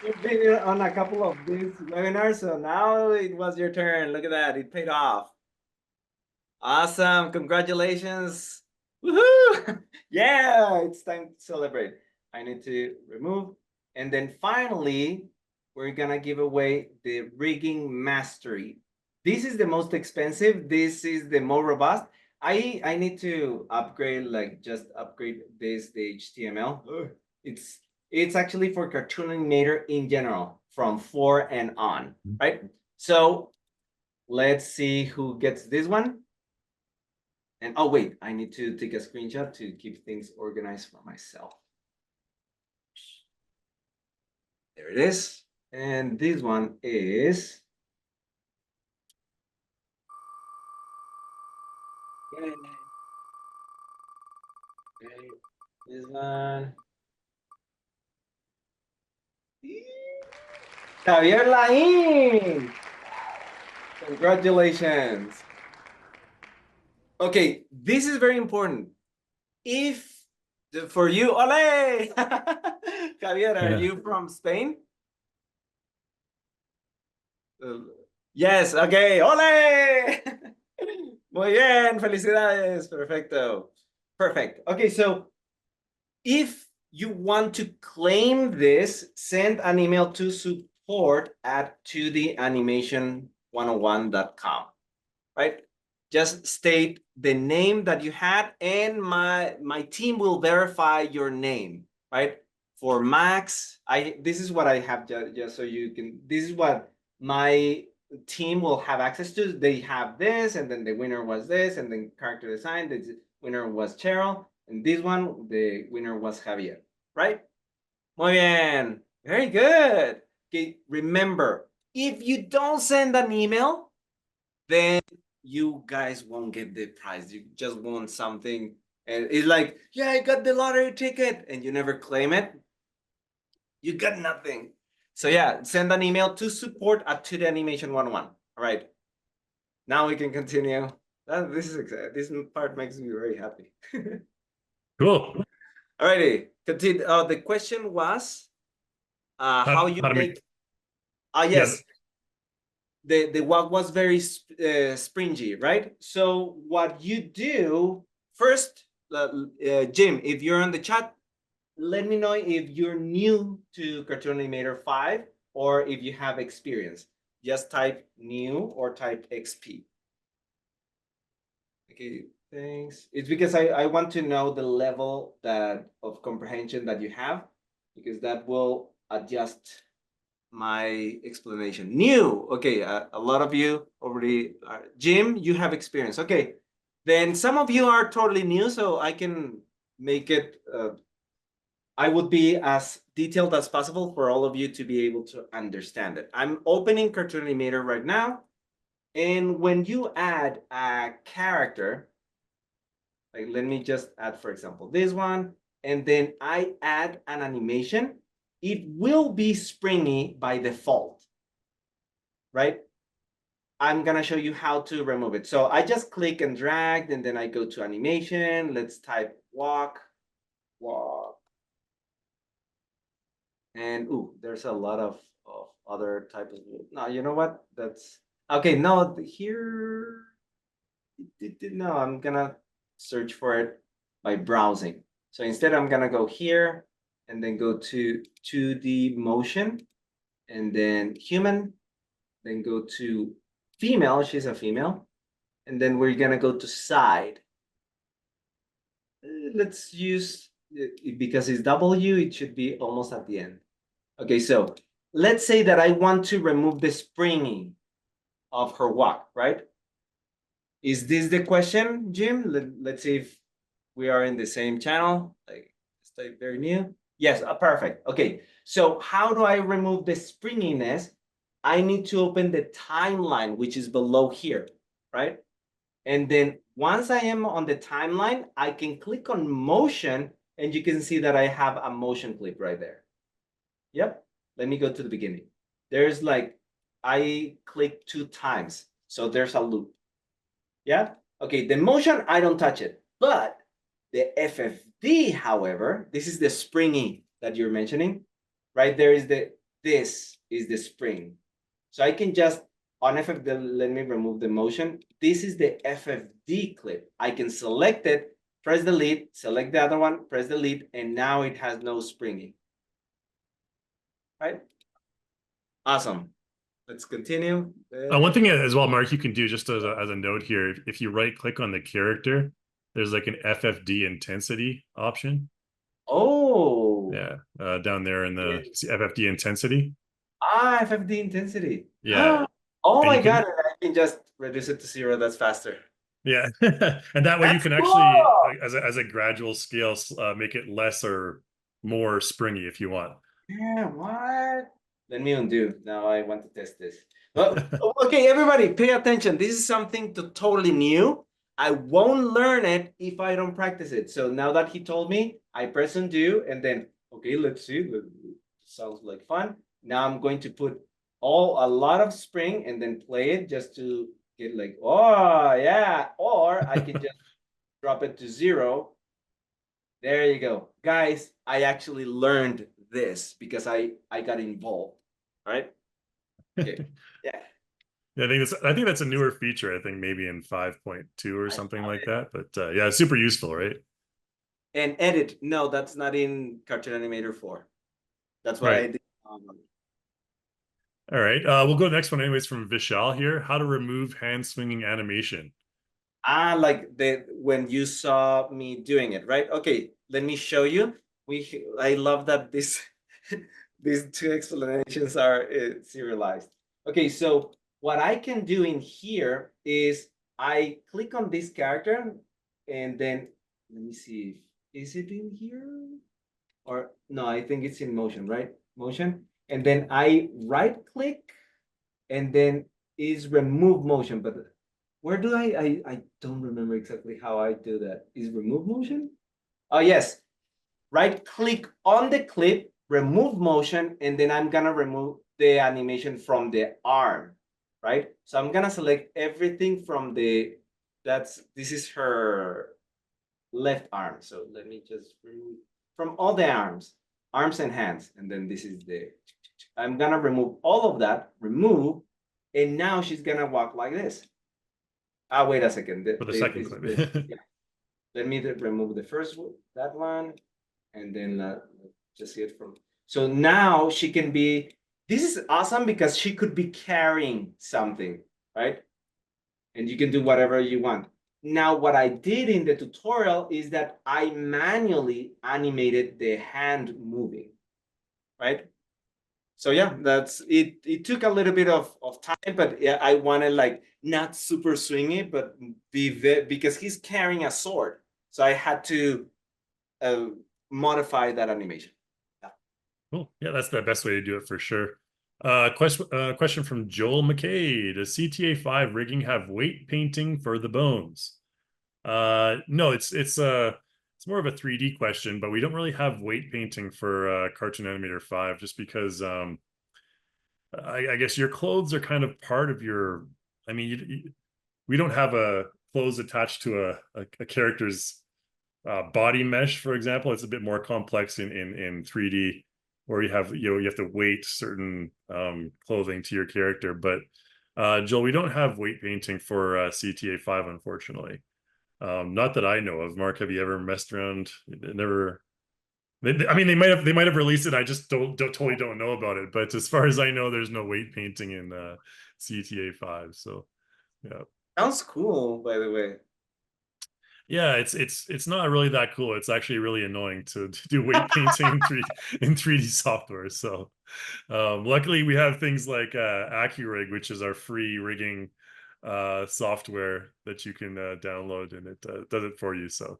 You've been on a couple of these webinars, so now it was your turn. Look at that, it paid off. Awesome, congratulations. Woohoo! Yeah, it's time to celebrate. I need to remove. And then finally, we're gonna give away the rigging mastery. This is the most expensive. This is the more robust. I need to upgrade, like just upgrade this, the HTML. It's actually for Cartoon Animator in general, from 4 and on, right? So let's see who gets this one. And oh wait, I need to take a screenshot to keep things organized for myself. There it is. And this one is okay, this one. Javier Lain. Congratulations. Okay, this is very important. If for you, ole! Javier, are you from Spain? Yes, okay, ole! Muy bien, felicidades, perfecto. Perfect. Okay, so if you want to claim this, send an email to support@2danimation101.com, right? Just state the name that you had, and my team will verify your name, right? For Max, this is what I have, just so you can, this is what my team will have access to. They have this, and then the winner was this, and then character design, the winner was Cheryl, and this one, the winner was Javier, right? Muy bien. Very good. Okay, remember, if you don't send an email, then you guys won't get the prize. You just want something, and it's like, yeah, I got the lottery ticket, and you never claim it. You got nothing. So yeah, send an email to support at To The Animation 101. All right. Now we can continue. This part makes me very happy. Cool. Alrighty, continue. The question was how you How to make, make. yeah. Yes, the walk was very springy, right? So what you do first, Jim, if you're on the chat, let me know if you're new to Cartoon Animator 5 or if you have experience. Just type new or type XP. Okay, thanks. It's because I want to know the level that of comprehension that you have, because that will adjust my explanation. New. Okay, a lot of you already are. Jim, you have experience. Okay, then some of you are totally new, so I can make it. I would be as detailed as possible for all of you to be able to understand it. I'm opening Cartoon Animator right now, and when you add a character, like let me just add, for example, this one, and then I add an animation, it will be springy by default, right? I'm gonna show you how to remove it. So I just click and drag, and then I go to animation. Let's type walk, walk. And ooh, there's a lot of other types of, no, you know what? That's okay. No, here, no, I'm gonna search for it by browsing. So instead, I'm gonna go here and then go to 2D motion and then human, then go to female, she's a female, and then we're gonna go to side. Let's use, because it's W, it should be almost at the end. Okay, so let's say that I want to remove the springing of her walk, right? Is this the question, Jim? Let's see if we are in the same channel. Like, stay very new. Yes, perfect. Okay, so how do I remove the springiness? I need to open the timeline, which is below here, right? And then once I am on the timeline, I can click on motion, and you can see that I have a motion clip right there. Yep. Let me go to the beginning. There's like, I click 2 times. So there's a loop. Yeah. Okay. The motion, I don't touch it. But the FFD, however, this is the springing that you're mentioning. Right there is this is the spring. So I can just, on FFD, let me remove the motion. This is the FFD clip. I can select it, press delete, select the other one, press delete, and now it has no springing. Right? Awesome. Let's continue. One thing as well, Mark, you can do just as a note here, if you right click on the character, there's like an FFD intensity option. Oh. Yeah, down there in the FFD intensity. FFD intensity. Yeah, Oh and my you God, can, I can just reduce it to 0. That's faster. yeah, and that way you That's can actually, cool. as a gradual scale, make it less or more springy if you want. Yeah, what? Let me undo. Now I want to test this. Well, okay, everybody, pay attention. This is something totally new. I won't learn it if I don't practice it. So now that he told me, I press undo, and then, okay, let's see. Sounds like fun. Now I'm going to put a lot of spring and then play it just to get like, oh yeah. Or I can just drop it to 0. There you go. Guys, I actually learned this because I got involved. All right? Okay. Yeah. Yeah, I think that's a newer feature. I think maybe in 5.2 or I something love like it. that. But yeah, it's super useful, right? And edit. No, that's not in Cartoon Animator 4. That's what Right. I did. All right. We'll go to the next one anyways from Vishal here. How to remove hand swinging animation. Like the when you saw me doing it, right? Okay, let me show you. I love that this these 2 explanations are serialized. Okay, so what I can do in here is I click on this character, and then let me see if is it in here? or no, I think it's in motion, right? Motion. And then I right click and then is remove motion. But where do I don't remember exactly how I do that. Is remove motion? Oh, yes. Right click on the clip, remove motion, and then I'm gonna remove the animation from the arm, right? So I'm gonna select everything from the, this is her left arm. So let me just remove from all the arms and hands. And then this is the, I'm gonna remove all of that, remove, and now she's gonna walk like this. Ah, wait a second. For the second This, clip. yeah. Let me remove the first one, that one, and then just see it from. So now she can be, this is awesome because she could be carrying something, right? And you can do whatever you want. Now, what I did in the tutorial is that I manually animated the hand moving, right? So yeah, that's it. It took a little bit of time, but yeah, I wanted like not super swingy, but be because he's carrying a sword. So I had to uh, modify that animation. Yeah. Cool. Yeah, that's the best way to do it for sure. Question from Joel McKay. Does CTA 5 rigging have weight painting for the bones? No, it's more of a 3D question, but we don't really have weight painting for Cartoon Animator 5 just because I guess your clothes are kind of part of your. I mean, we don't have a clothes attached to a character's body mesh, for example. It's a bit more complex in 3D, where you have to weight certain clothing to your character. But Joel, we don't have weight painting for CTA 5, unfortunately. Not that I know of. Mark, have you ever messed around? Never. I mean, they might have released it. I just totally don't know about it. But as far as I know, there's no weight painting in CTA 5. So yeah. Sounds cool, by the way. Yeah, it's not really that cool. It's actually really annoying to do weight painting in 3D software. So luckily we have things like AccuRig, which is our free rigging software that you can download, and it does it for you. So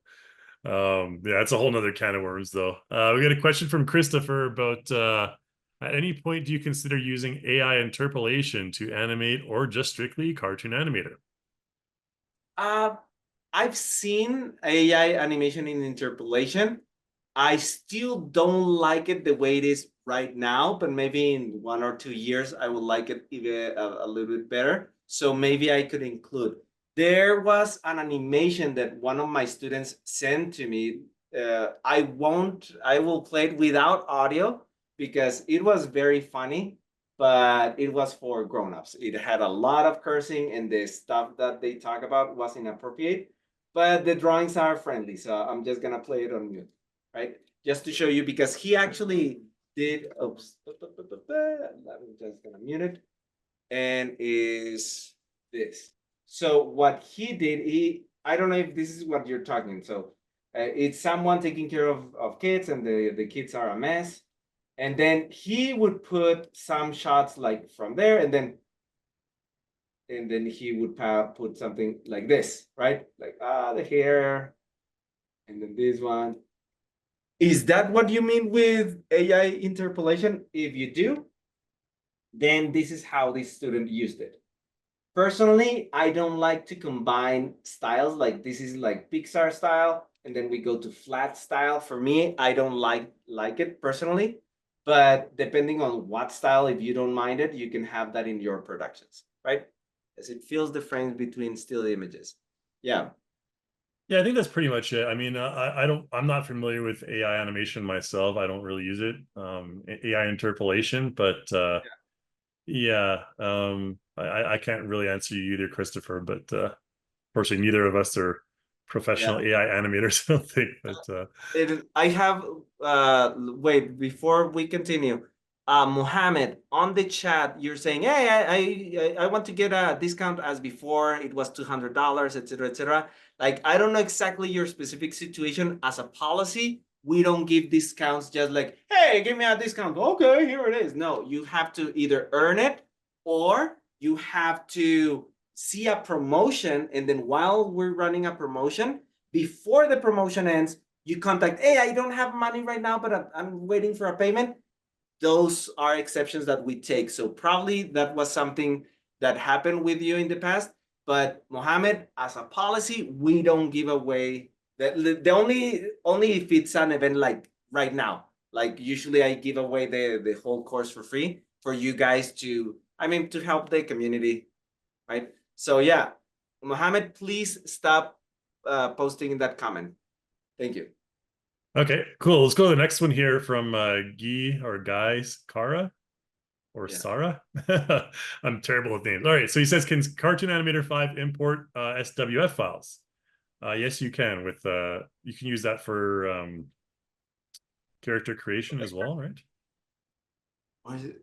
yeah, it's a whole nother can of worms though. We got a question from Christopher about at any point do you consider using AI interpolation to animate or just strictly cartoon animator? Uh, I've seen AI animation in interpolation. I still don't like it the way it is right now, but maybe in 1 or 2 years, I would like it even a little bit better. So maybe I could include. There was an animation that one of my students sent to me. I will play it without audio because it was very funny, but it was for grown-ups. It had a lot of cursing and the stuff that they talk about was inappropriate, but the drawings are friendly. So I'm just gonna play it on mute, right? Just to show you because he actually did, oops, I'm just gonna mute it, and is this. So what he did, I don't know if this is what you're talking. So it's someone taking care of kids and the kids are a mess. And then he would put some shots like from there and then he would put something like this, right? Like, the hair, and then this one. Is that what you mean with AI interpolation? If you do, then this is how this student used it. Personally, I don't like to combine styles. Like this is like Pixar style, and then we go to flat style. For me, I don't like it personally. But depending on what style, if you don't mind it, you can have that in your productions, right? As it fills the frames between still images. Yeah. Yeah, I think that's pretty much it. I mean, I'm not familiar with AI animation myself. I don't really use it, AI interpolation, but yeah, I can't really answer you either, Christopher. But unfortunately, neither of us are professional Yeah. AI animators, I don't think. But I have wait before we continue. Mohammed, on the chat, you're saying, "Hey, I want to get a discount as before. It was $200, etc., etc." Like, I don't know exactly your specific situation. As a policy, we don't give discounts just like, "Hey, give me a discount." Okay, here it is. No, you have to either earn it or you have to see a promotion, and then while we're running a promotion, before the promotion ends, you contact, hey, I don't have money right now, but I'm waiting for a payment. Those are exceptions that we take. So probably that was something that happened with you in the past. But Mohammed, as a policy, we don't give away the only if it's an event like right now. Like usually I give away the whole course for free for you guys to, I mean, to help the community, right? So yeah, Mohammed, please stop posting in that comment. Thank you. Okay, cool. Let's go to the next one here from Guy or Guy Kara or Yeah. Sarah. I'm terrible with names. All right, so he says, can Cartoon Animator 5 import SWF files? Yes, you can. With you can use that for character creation as well, right? Or is it?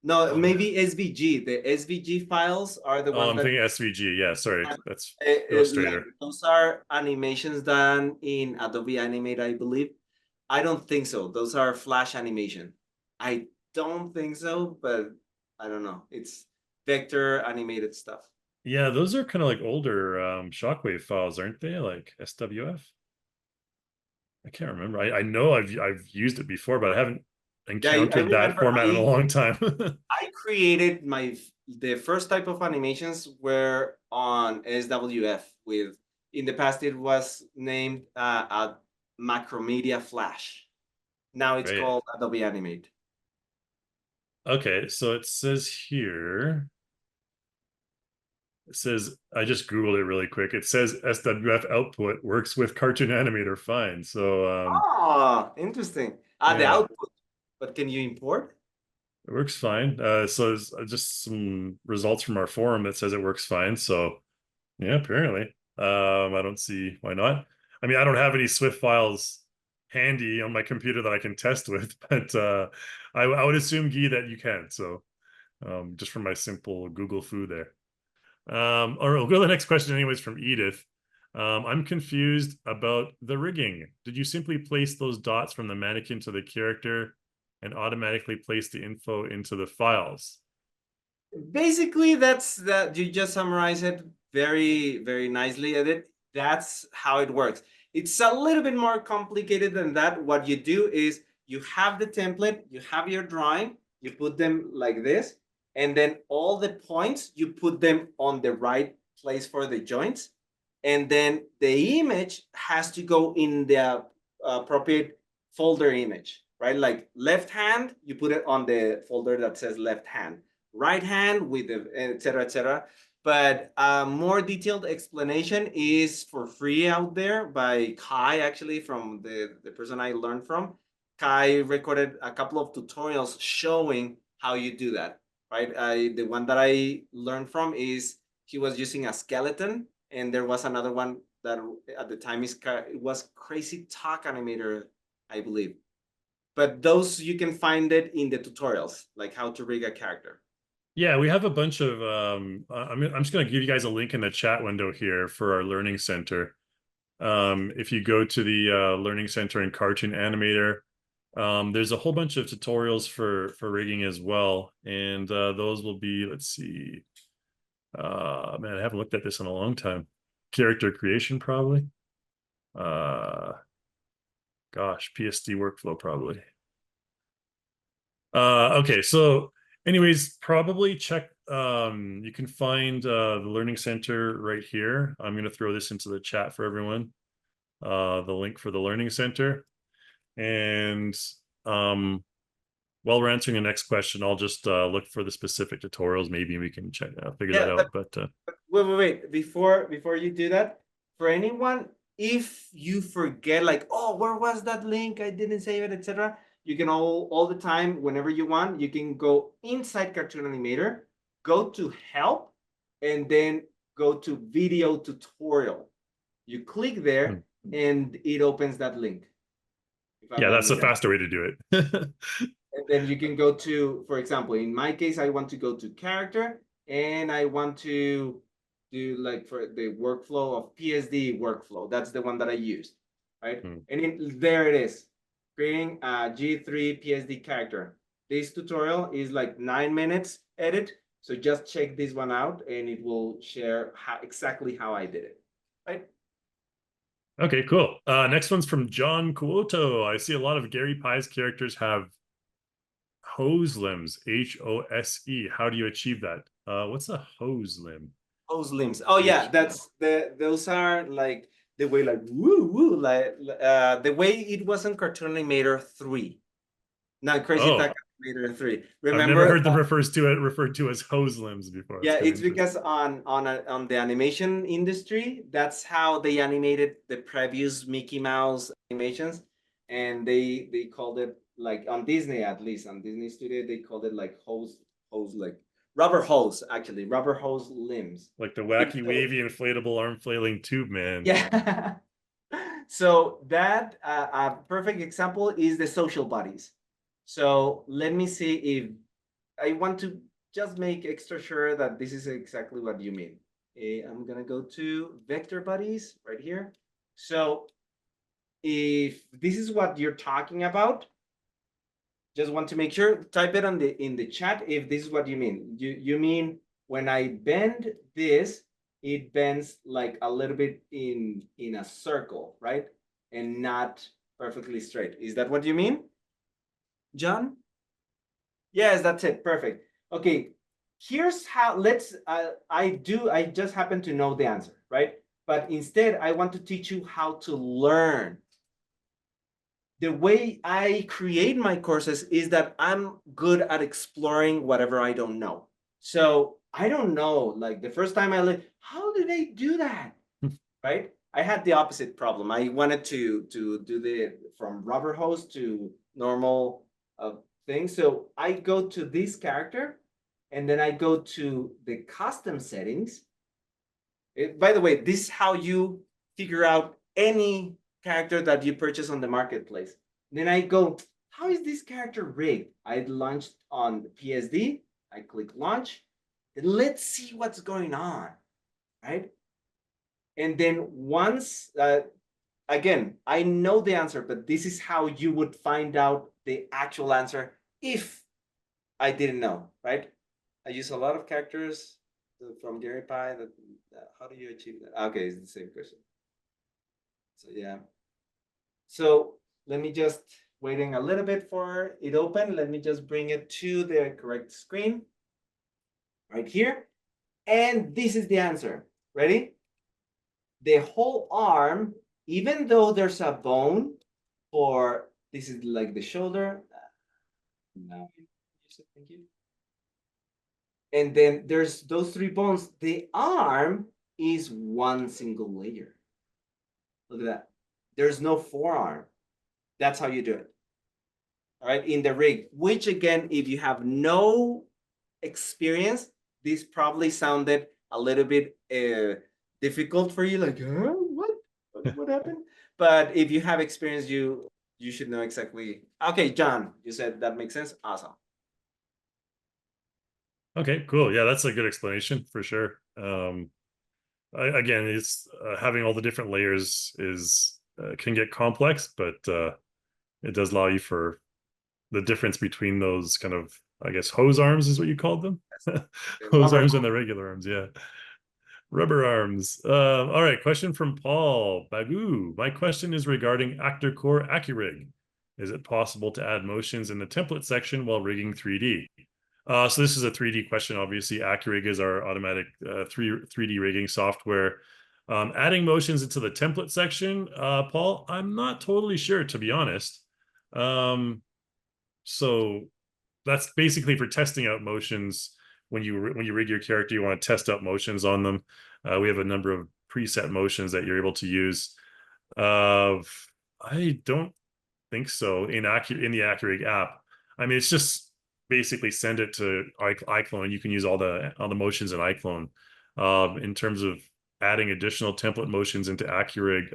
No, Oh man. maybe SVG. The SVG files are the Oh, ones I'm that thinking SVG. Yeah, sorry. That's like Illustrator. those are animations done in Adobe Animate, I believe. I don't think so. Those are Flash animation. I don't think so, but I don't know. It's vector animated stuff. Yeah, those are kind of like older Shockwave files, aren't they? Like SWF. I can't remember. I know I've used it before, but I haven't Yeah, I encountered that remember format in a long time. I created the first type of animations were on SWF with in the past it was named a Macromedia Flash. Now it's Right. called Adobe Animate. Okay, so it says here, it says, I just Googled it really quick. It says SWF output works with Cartoon Animator fine. So Oh, interesting. The yeah, output, but can you import? it works fine. So it's just some results from our forum that says it works fine. So yeah, apparently. I don't see why not. I mean, I don't have any Swift files handy on my computer that I can test with, but I would assume, Guy, that you can. So just from my simple Google foo there. Or we'll go to the next question anyways from Edith. I'm confused about the rigging. Did you simply place those dots from the mannequin to the character and automatically place the info into the files? Basically, that's that you just summarize it very nicely at it. That's how it works. It's a little bit more complicated than that. What you do is you have the template, you have your drawing, you put them like this, and then all the points you put them on the right place for the joints, and then the image has to go in the appropriate folder image, right? Like left hand, you put it on the folder that says left hand, right hand with the et cetera, et cetera. But a more detailed explanation is for free out there by Kai, actually, from the person I learned from. Kai recorded a couple of tutorials showing how you do that, right? The one that I learned from is he was using a skeleton, and there was another one that at the time it was Crazy Talk Animator, I believe. But those you can find it in the tutorials, like how to rig a character. Yeah, we have a bunch of I'm just going to give you guys a link in the chat window here for our learning center. If you go to the learning center in Cartoon Animator, there's a whole bunch of tutorials for rigging as well, and those will be, let's see, man, I haven't looked at this in a long time. Character creation, probably. Gosh, PSD workflow, probably. Okay, so anyways, probably check, you can find the learning center right here. I'm going to throw this into the chat for everyone, the link for the learning center. And while we're answering the next question, I'll just look for the specific tutorials. Maybe we can check figure that Yeah, out. But wait. Before you do that, for anyone, if you forget, like, oh, where was that link? I didn't save it, etc. You can all the time, whenever you want, you can go inside Cartoon Animator, go to Help, and then go to Video Tutorial. You click there, and it opens that link. If I'm yeah, not that's a mistaken. faster way to do it. And then you can go to, for example, in my case, I want to go to character and I want to do like for the workflow of PSD workflow. That's the one that I used, right? Hmm. And there it is, creating a G3 PSD character. This tutorial is like 9 minutes edit. So just check this one out and it will share exactly how I did it, right? Okay, cool. Next one's from John Kuoto. I see a lot of Gary Pie's characters have hose limbs, Hose. How do you achieve that? What's a hose limb? Hose limbs. Oh yeah, H. that's those are like the way like woo woo like the way it was in Cartoon Animator 3. Not Crazy Oh, Taxi Animator 3. I've never Remember? heard them referred to as hose limbs before. That's Yeah, kind of it's interesting. because on the animation industry, that's how they animated the previous Mickey Mouse animations, and they called it like on Disney, at least on Disney Studio, they called it like hose like rubber hose, actually rubber hose limbs. Like the Okay, wacky, so wavy, inflatable arm flailing tube man. yeah. So that a perfect example is the social bodies. So let me see if I want to just make extra sure that this is exactly what you mean. I'm gonna go to vector bodies right here. So if this is what you're talking about, just want to make sure, type it on the in the chat if this is what you mean. You mean when I bend this, it bends like a little bit in a circle, right? And not perfectly straight. Is that what you mean, John? Yes, that's it. Perfect. Okay, here's how, let's, I just happen to know the answer, right? But instead, I want to teach you how to learn. The way I create my courses is that I'm good at exploring whatever I don't know. So I don't know, like the first time I learned, how do they do that? Right? I had the opposite problem. I wanted to do the from rubber hose to normal thing. So I go to this character, and then I go to the custom settings. By the way, this is how you figure out any character that you purchase on the marketplace. Then I go, how is this character rigged? I launched on PSD. I click launch. Then let's see what's going on, right? And then once, again, I know the answer, but this is how you would find out the actual answer if I didn't know, right? I use a lot of characters from Gary Pie. How do you achieve that? Okay, it's the same question. So yeah. So let me just waiting a little bit for it open. Let me just bring it to the correct screen right here. And this is the answer. Ready? The whole arm, even though there's a bone for, this is like the shoulder. Now, thank you. And then there's those three bones. The arm is one single layer. Look at that. There's no forearm. That's how you do it. All right, in the rig, which again, if you have no experience, this probably sounded a little bit difficult for you, like, huh? What happened? But if you have experience, you should know exactly. Okay, John, you said that makes sense. Awesome. Okay, cool. Yeah, that's a good explanation for sure. Again, it's having all the different layers is can get complex, but it does allow you for the difference between those kind of, I guess, hose arms is what you called them. Hose Rubber. arms and the regular arms, yeah. Rubber arms. All right, question from Paul Bagu. My question is regarding Actor Core AccuRig. Is it possible to add motions in the template section while rigging 3D? So this is a 3D question. Obviously, AccuRig is our automatic 3D rigging software. Adding motions into the template section, Paul, I'm not totally sure, to be honest. So that's basically for testing out motions. When you rig your character, you want to test out motions on them. We have a number of preset motions that you're able to use. I don't think so in the AccuRig app. I mean, it's just basically send it to iClone. You can use all the motions in iClone. In terms of adding additional template motions into AccuRig,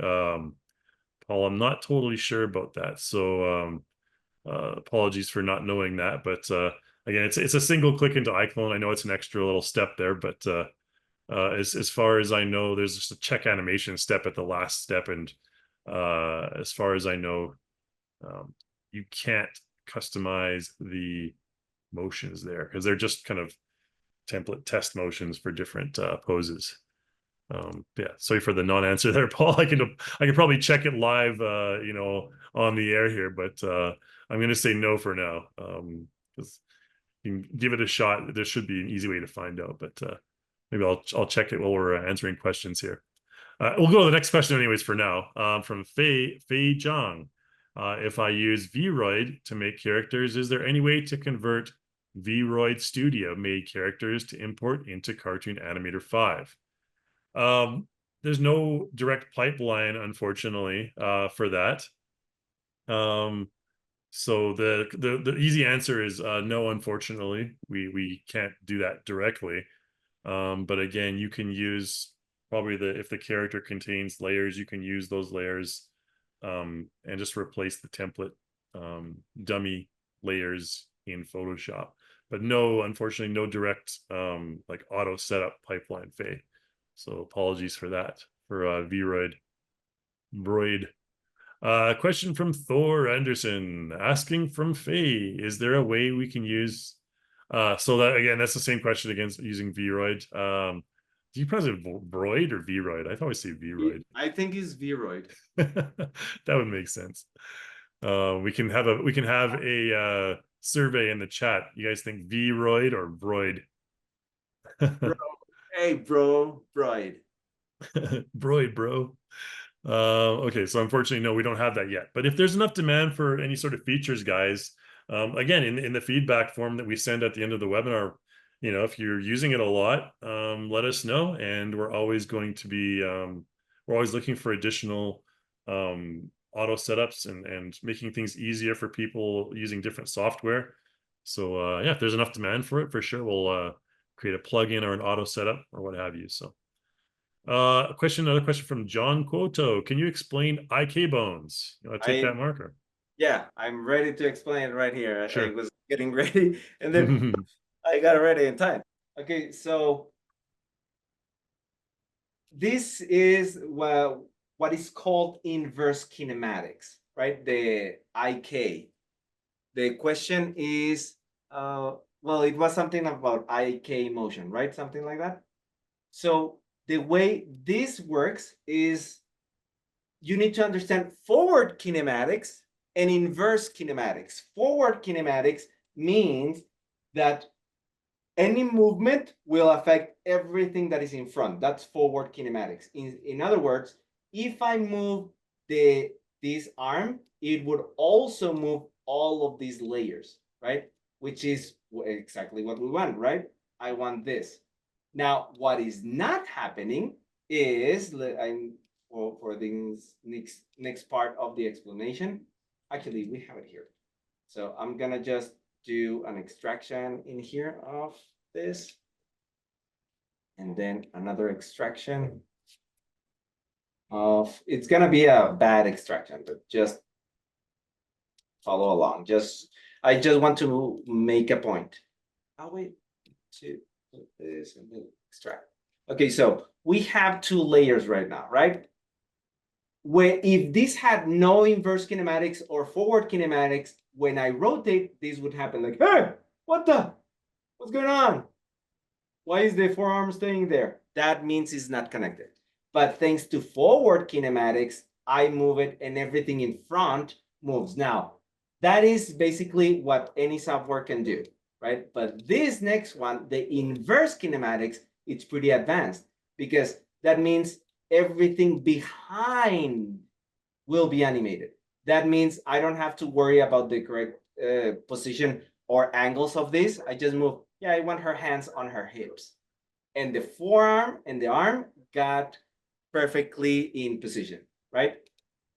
Paul, I'm not totally sure about that. So apologies for not knowing that, but again, it's a single click into iClone. I know it's an extra little step there, but as far as I know, there's just a check animation step at the last step, and as far as I know, you can't customize the motions there because they're just kind of template test motions for different poses. Yeah, sorry for the non-answer there, Paul. I can probably check it live, on the air here, but I'm going to say no for now. Because you can give it a shot. There should be an easy way to find out, but maybe I'll check it while we're answering questions here. We'll go to the next question anyways for now. From Fei Zhang. If I use Vroid to make characters, is there any way to convert Vroid Studio made characters to import into Cartoon Animator 5? There's no direct pipeline, unfortunately, for that. So the easy answer is no, unfortunately. We can't do that directly. But again, you can use probably if the character contains layers, you can use those layers and just replace the template dummy layers in Photoshop. But no, unfortunately, no direct like auto setup pipeline, Faye. So apologies for that for Vroid. Question from Thor Anderson asking from Faye, is there a way we can use so that again, that's the same question against using Vroid. Do you pronounce it Vroid or Vroid? I always say Vroid. I think it's Vroid. That would make sense. We can have a survey in the chat. You guys think Vroid or Vroid? Bro. Hey, bro, Vroid. Broid, bro. Okay, so unfortunately, no, we don't have that yet. But if there's enough demand for any sort of features, guys, again, in the feedback form that we send at the end of the webinar, if you're using it a lot, let us know. And we're always going to be, we're always looking for additional auto setups and making things easier for people using different software. So yeah, if there's enough demand for it, for sure, we'll create a plugin or an auto setup or what have you. So. Another question from John Quoto. Can you explain IK bones? You want to take that, Marker? Yeah, I'm ready to explain it right here. Sure. I was getting ready and then I got ready in time. Okay, so this is what is called inverse kinematics, right? The IK. The question is, well, it was something about IK motion, right? Something like that. So the way this works is you need to understand forward kinematics and inverse kinematics. Forward kinematics means that any movement will affect everything that is in front. That's forward kinematics. In other words, if I move this arm, it would also move all of these layers, right? Which is exactly what we want, right? I want this. Now, what is not happening is, for this next part of the explanation, actually, we have it here. So I'm gonna just do an extraction in here of this. And then another extraction of, it's gonna be a bad extraction, but just follow along. I just want to make a point. I'll wait to put this and then extract. Okay, so we have two layers right now, right? Where if this had no inverse kinematics or forward kinematics, when I rotate, this would happen like, hey, what's going on? Why is the forearm staying there? That means it's not connected. But thanks to forward kinematics, I move it and everything in front moves. Now, that is basically what any software can do, right? But this next one, the inverse kinematics, it's pretty advanced because that means everything behind will be animated. That means I don't have to worry about the correct position or angles of this. I just move, yeah, I want her hands on her hips. And the forearm and the arm got perfectly in position, right?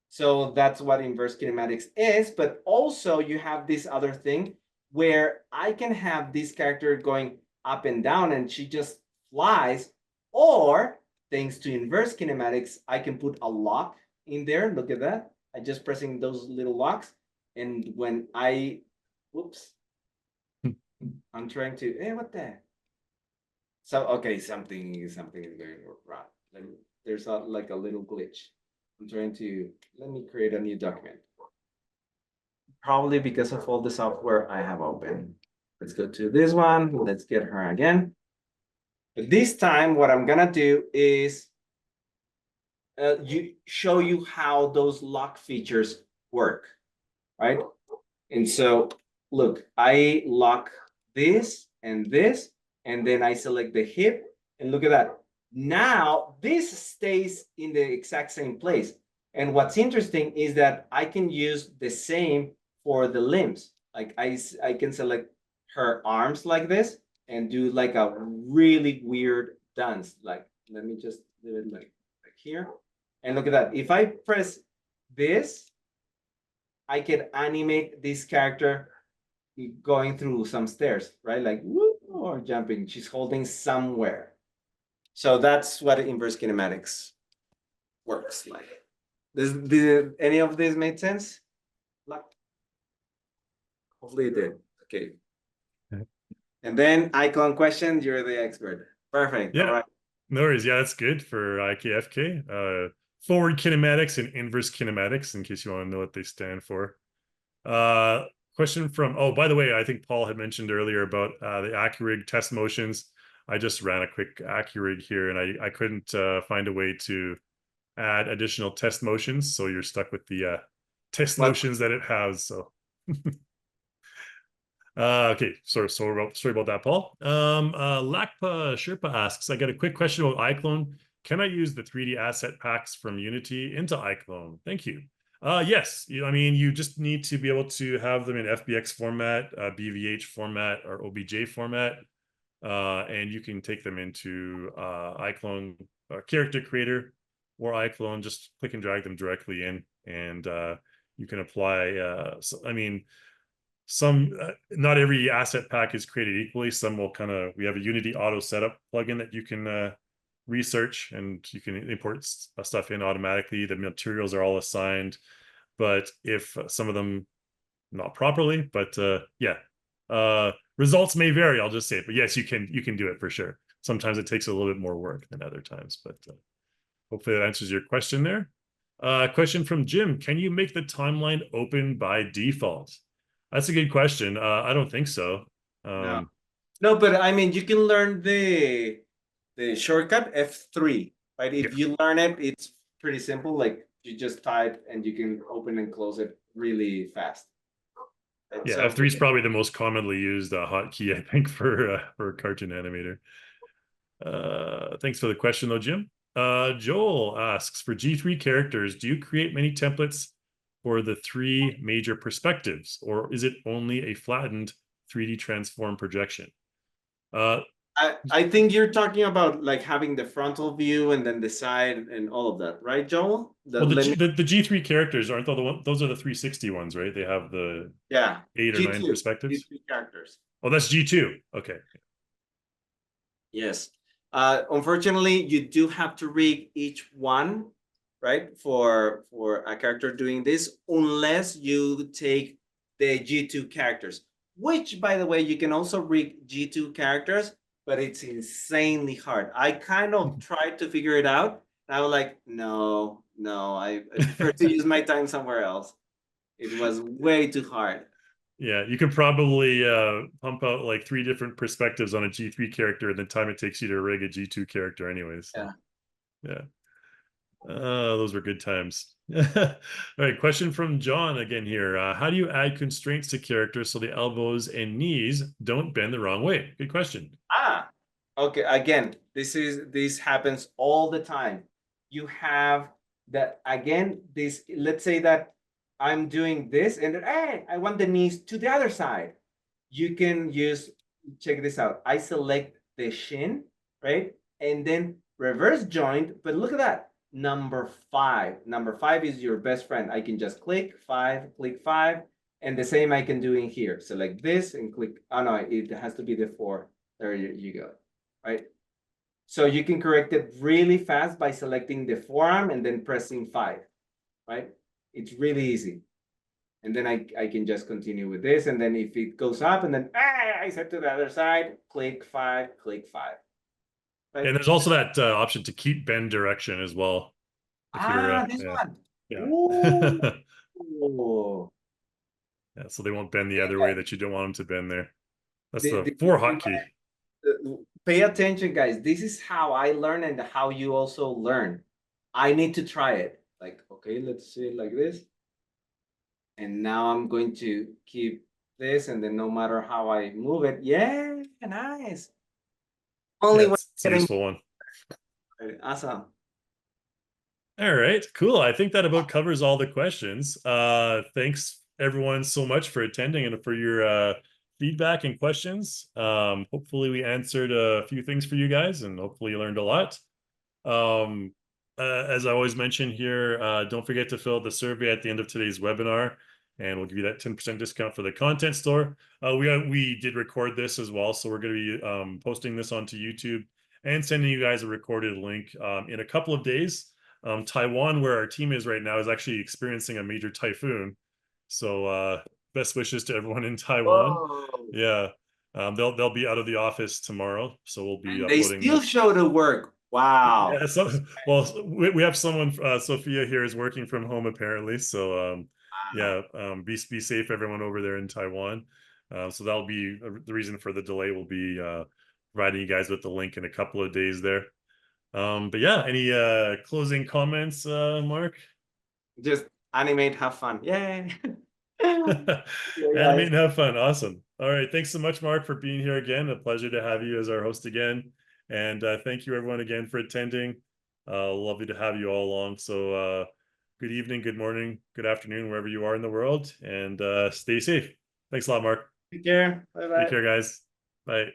So that's what inverse kinematics is. But also you have this other thing where I can have this character going up and down and she just flies, or thanks to inverse kinematics, I can put a lock in there. Look at that. I just pressing those little locks. And when whoops, I'm trying to, what the? So, okay, something is going wrong. There's like a little glitch. I'm trying to, let me create a new document. Probably because of all the software I have open. Let's go to this one. Let's get her again. But this time, what I'm gonna do is show you how those lock features work, right? And so look, I lock this, and then I select the hip, and look at that. Now this stays in the exact same place. And what's interesting is that I can use the same for the limbs. Like I can select her arms like this and do like a really weird dance. Like, let me just do it like here. And look at that. If I press this, I can animate this character going through some stairs, right? Like woo, or jumping. She's holding somewhere. So that's what inverse kinematics works like. Did any of this made sense? Hopefully it did. Okay. And then icon question, you're the expert. Perfect. Yeah. All right. No worries. Yeah, that's good for IKFK. Forward kinematics and inverse kinematics, in case you want to know what they stand for. Question from, oh, by the way, I think Paul had mentioned earlier about the AccuRig test motions. I just ran a quick AccuRig here, and I couldn't find a way to add additional test motions, so you're stuck with the test motions that it has. So okay, sorry about that, Paul. Lakpa Sherpa asks, I got a quick question about iClone. Can I use the 3D asset packs from Unity into iClone? Thank you. Yes, I mean, you just need to be able to have them in FBX format, BVH format, or OBJ format, and you can take them into iClone Character Creator or iClone. Just click and drag them directly in, and you can apply. I mean, some not every asset pack is created equally. Some will we have a Unity auto setup plugin that you can research, and you can import stuff in automatically. The materials are all assigned, but if some of them not properly, but yeah, results may vary, I'll just say it. But yes, you can do it for sure. Sometimes it takes a little bit more work than other times, but hopefully that answers your question there. Question from Jim: can you make the timeline open by default? That's a good question. I don't think so. No. No, but I mean, you can learn the shortcut F3, right? If you learn it, it's pretty simple. Like you just type and you can open and close it really fast. Right? Yeah, So, F3 is probably the most commonly used hotkey, I think, for Cartoon Animator. Thanks for the question, though, Jim. Joel asks, for G3 characters, do you create many templates for the 3 major perspectives, or is it only a flattened 3D transform projection? I think you're talking about like having the frontal view and then the side and all of that, right, Joel? Well, the G3 characters aren't those are the 360 ones, right? They have the 8 or 9 perspectives. G3 characters. Oh, that's G2. Okay. Yes. Unfortunately, you do have to rig each one, right, for a character doing this, unless you take the G2 characters, which, by the way, you can also rig G2 characters, but it's insanely hard. I kind of tried to figure it out. And I was like, no, I prefer to use my time somewhere else. It was way too hard. Yeah, you could probably pump out like 3 different perspectives on a G3 character in the time it takes you to rig a G2 character anyways. So. Yeah. Those were good times. All right, question from John again here. How do you add constraints to characters so the elbows and knees don't bend the wrong way? Good question. Okay. Again, this happens all the time. You have that again. Let's say that I'm doing this, and then hey, I want the knees to the other side. You can check this out. I select the shin, right, and then reverse joint. But look at that. Number 5. Number 5 is your best friend. I can just click 5, and the same I can do in here. Select this and click. Oh no, it has to be the 4. There you go. Right. So you can correct it really fast by selecting the forearm and then pressing 5. Right. It's really easy. And then I can just continue with this. And then if it goes up and then I set to the other side, click 5, click 5. Right? And there's also that option to keep bend direction as well. If you're, this one. Yeah. Ooh. Yeah, so they won't bend the other way that you don't want them to bend there. That's the 4 hotkey. Pay attention, guys. This is how I learn and how you also learn. I need to try it. Like, okay, let's see it like this. And now I'm going to keep this, and then no matter how I move it, yeah, nice. Yeah, Only when it's a getting useful one. awesome. All right, cool. I think that about covers all the questions. Thanks everyone so much for attending and for your feedback and questions. Hopefully we answered a few things for you guys, and hopefully you learned a lot. Um, as I always mention here, don't forget to fill out the survey at the end of today's webinar, and we'll give you that 10% discount for the content store. We did record this as well, so we're going to be posting this onto YouTube and sending you guys a recorded link in a couple of days. Taiwan, where our team is right now, is actually experiencing a major typhoon. So best wishes to everyone in Taiwan. Whoa. Yeah, they'll be out of the office tomorrow, so we'll be And they uploading still this. show the work. Wow. Yeah, so well, we have someone. Sophia here is working from home apparently. So Wow. yeah, be safe, everyone over there in Taiwan. So that'll be the reason for the delay. Will be providing you guys with the link in a couple of days there. But yeah, any closing comments, Mark? Just animate, have fun. Yay. Yeah, Animate guys. and have fun. Awesome. All right. Thanks so much, Mark, for being here again. A pleasure to have you as our host again. And thank you, everyone, again for attending. Lovely to have you all along. So, good evening, good morning, good afternoon, wherever you are in the world. And stay safe. Thanks a lot, Mark. Take care. Bye Take bye. care, guys. Bye.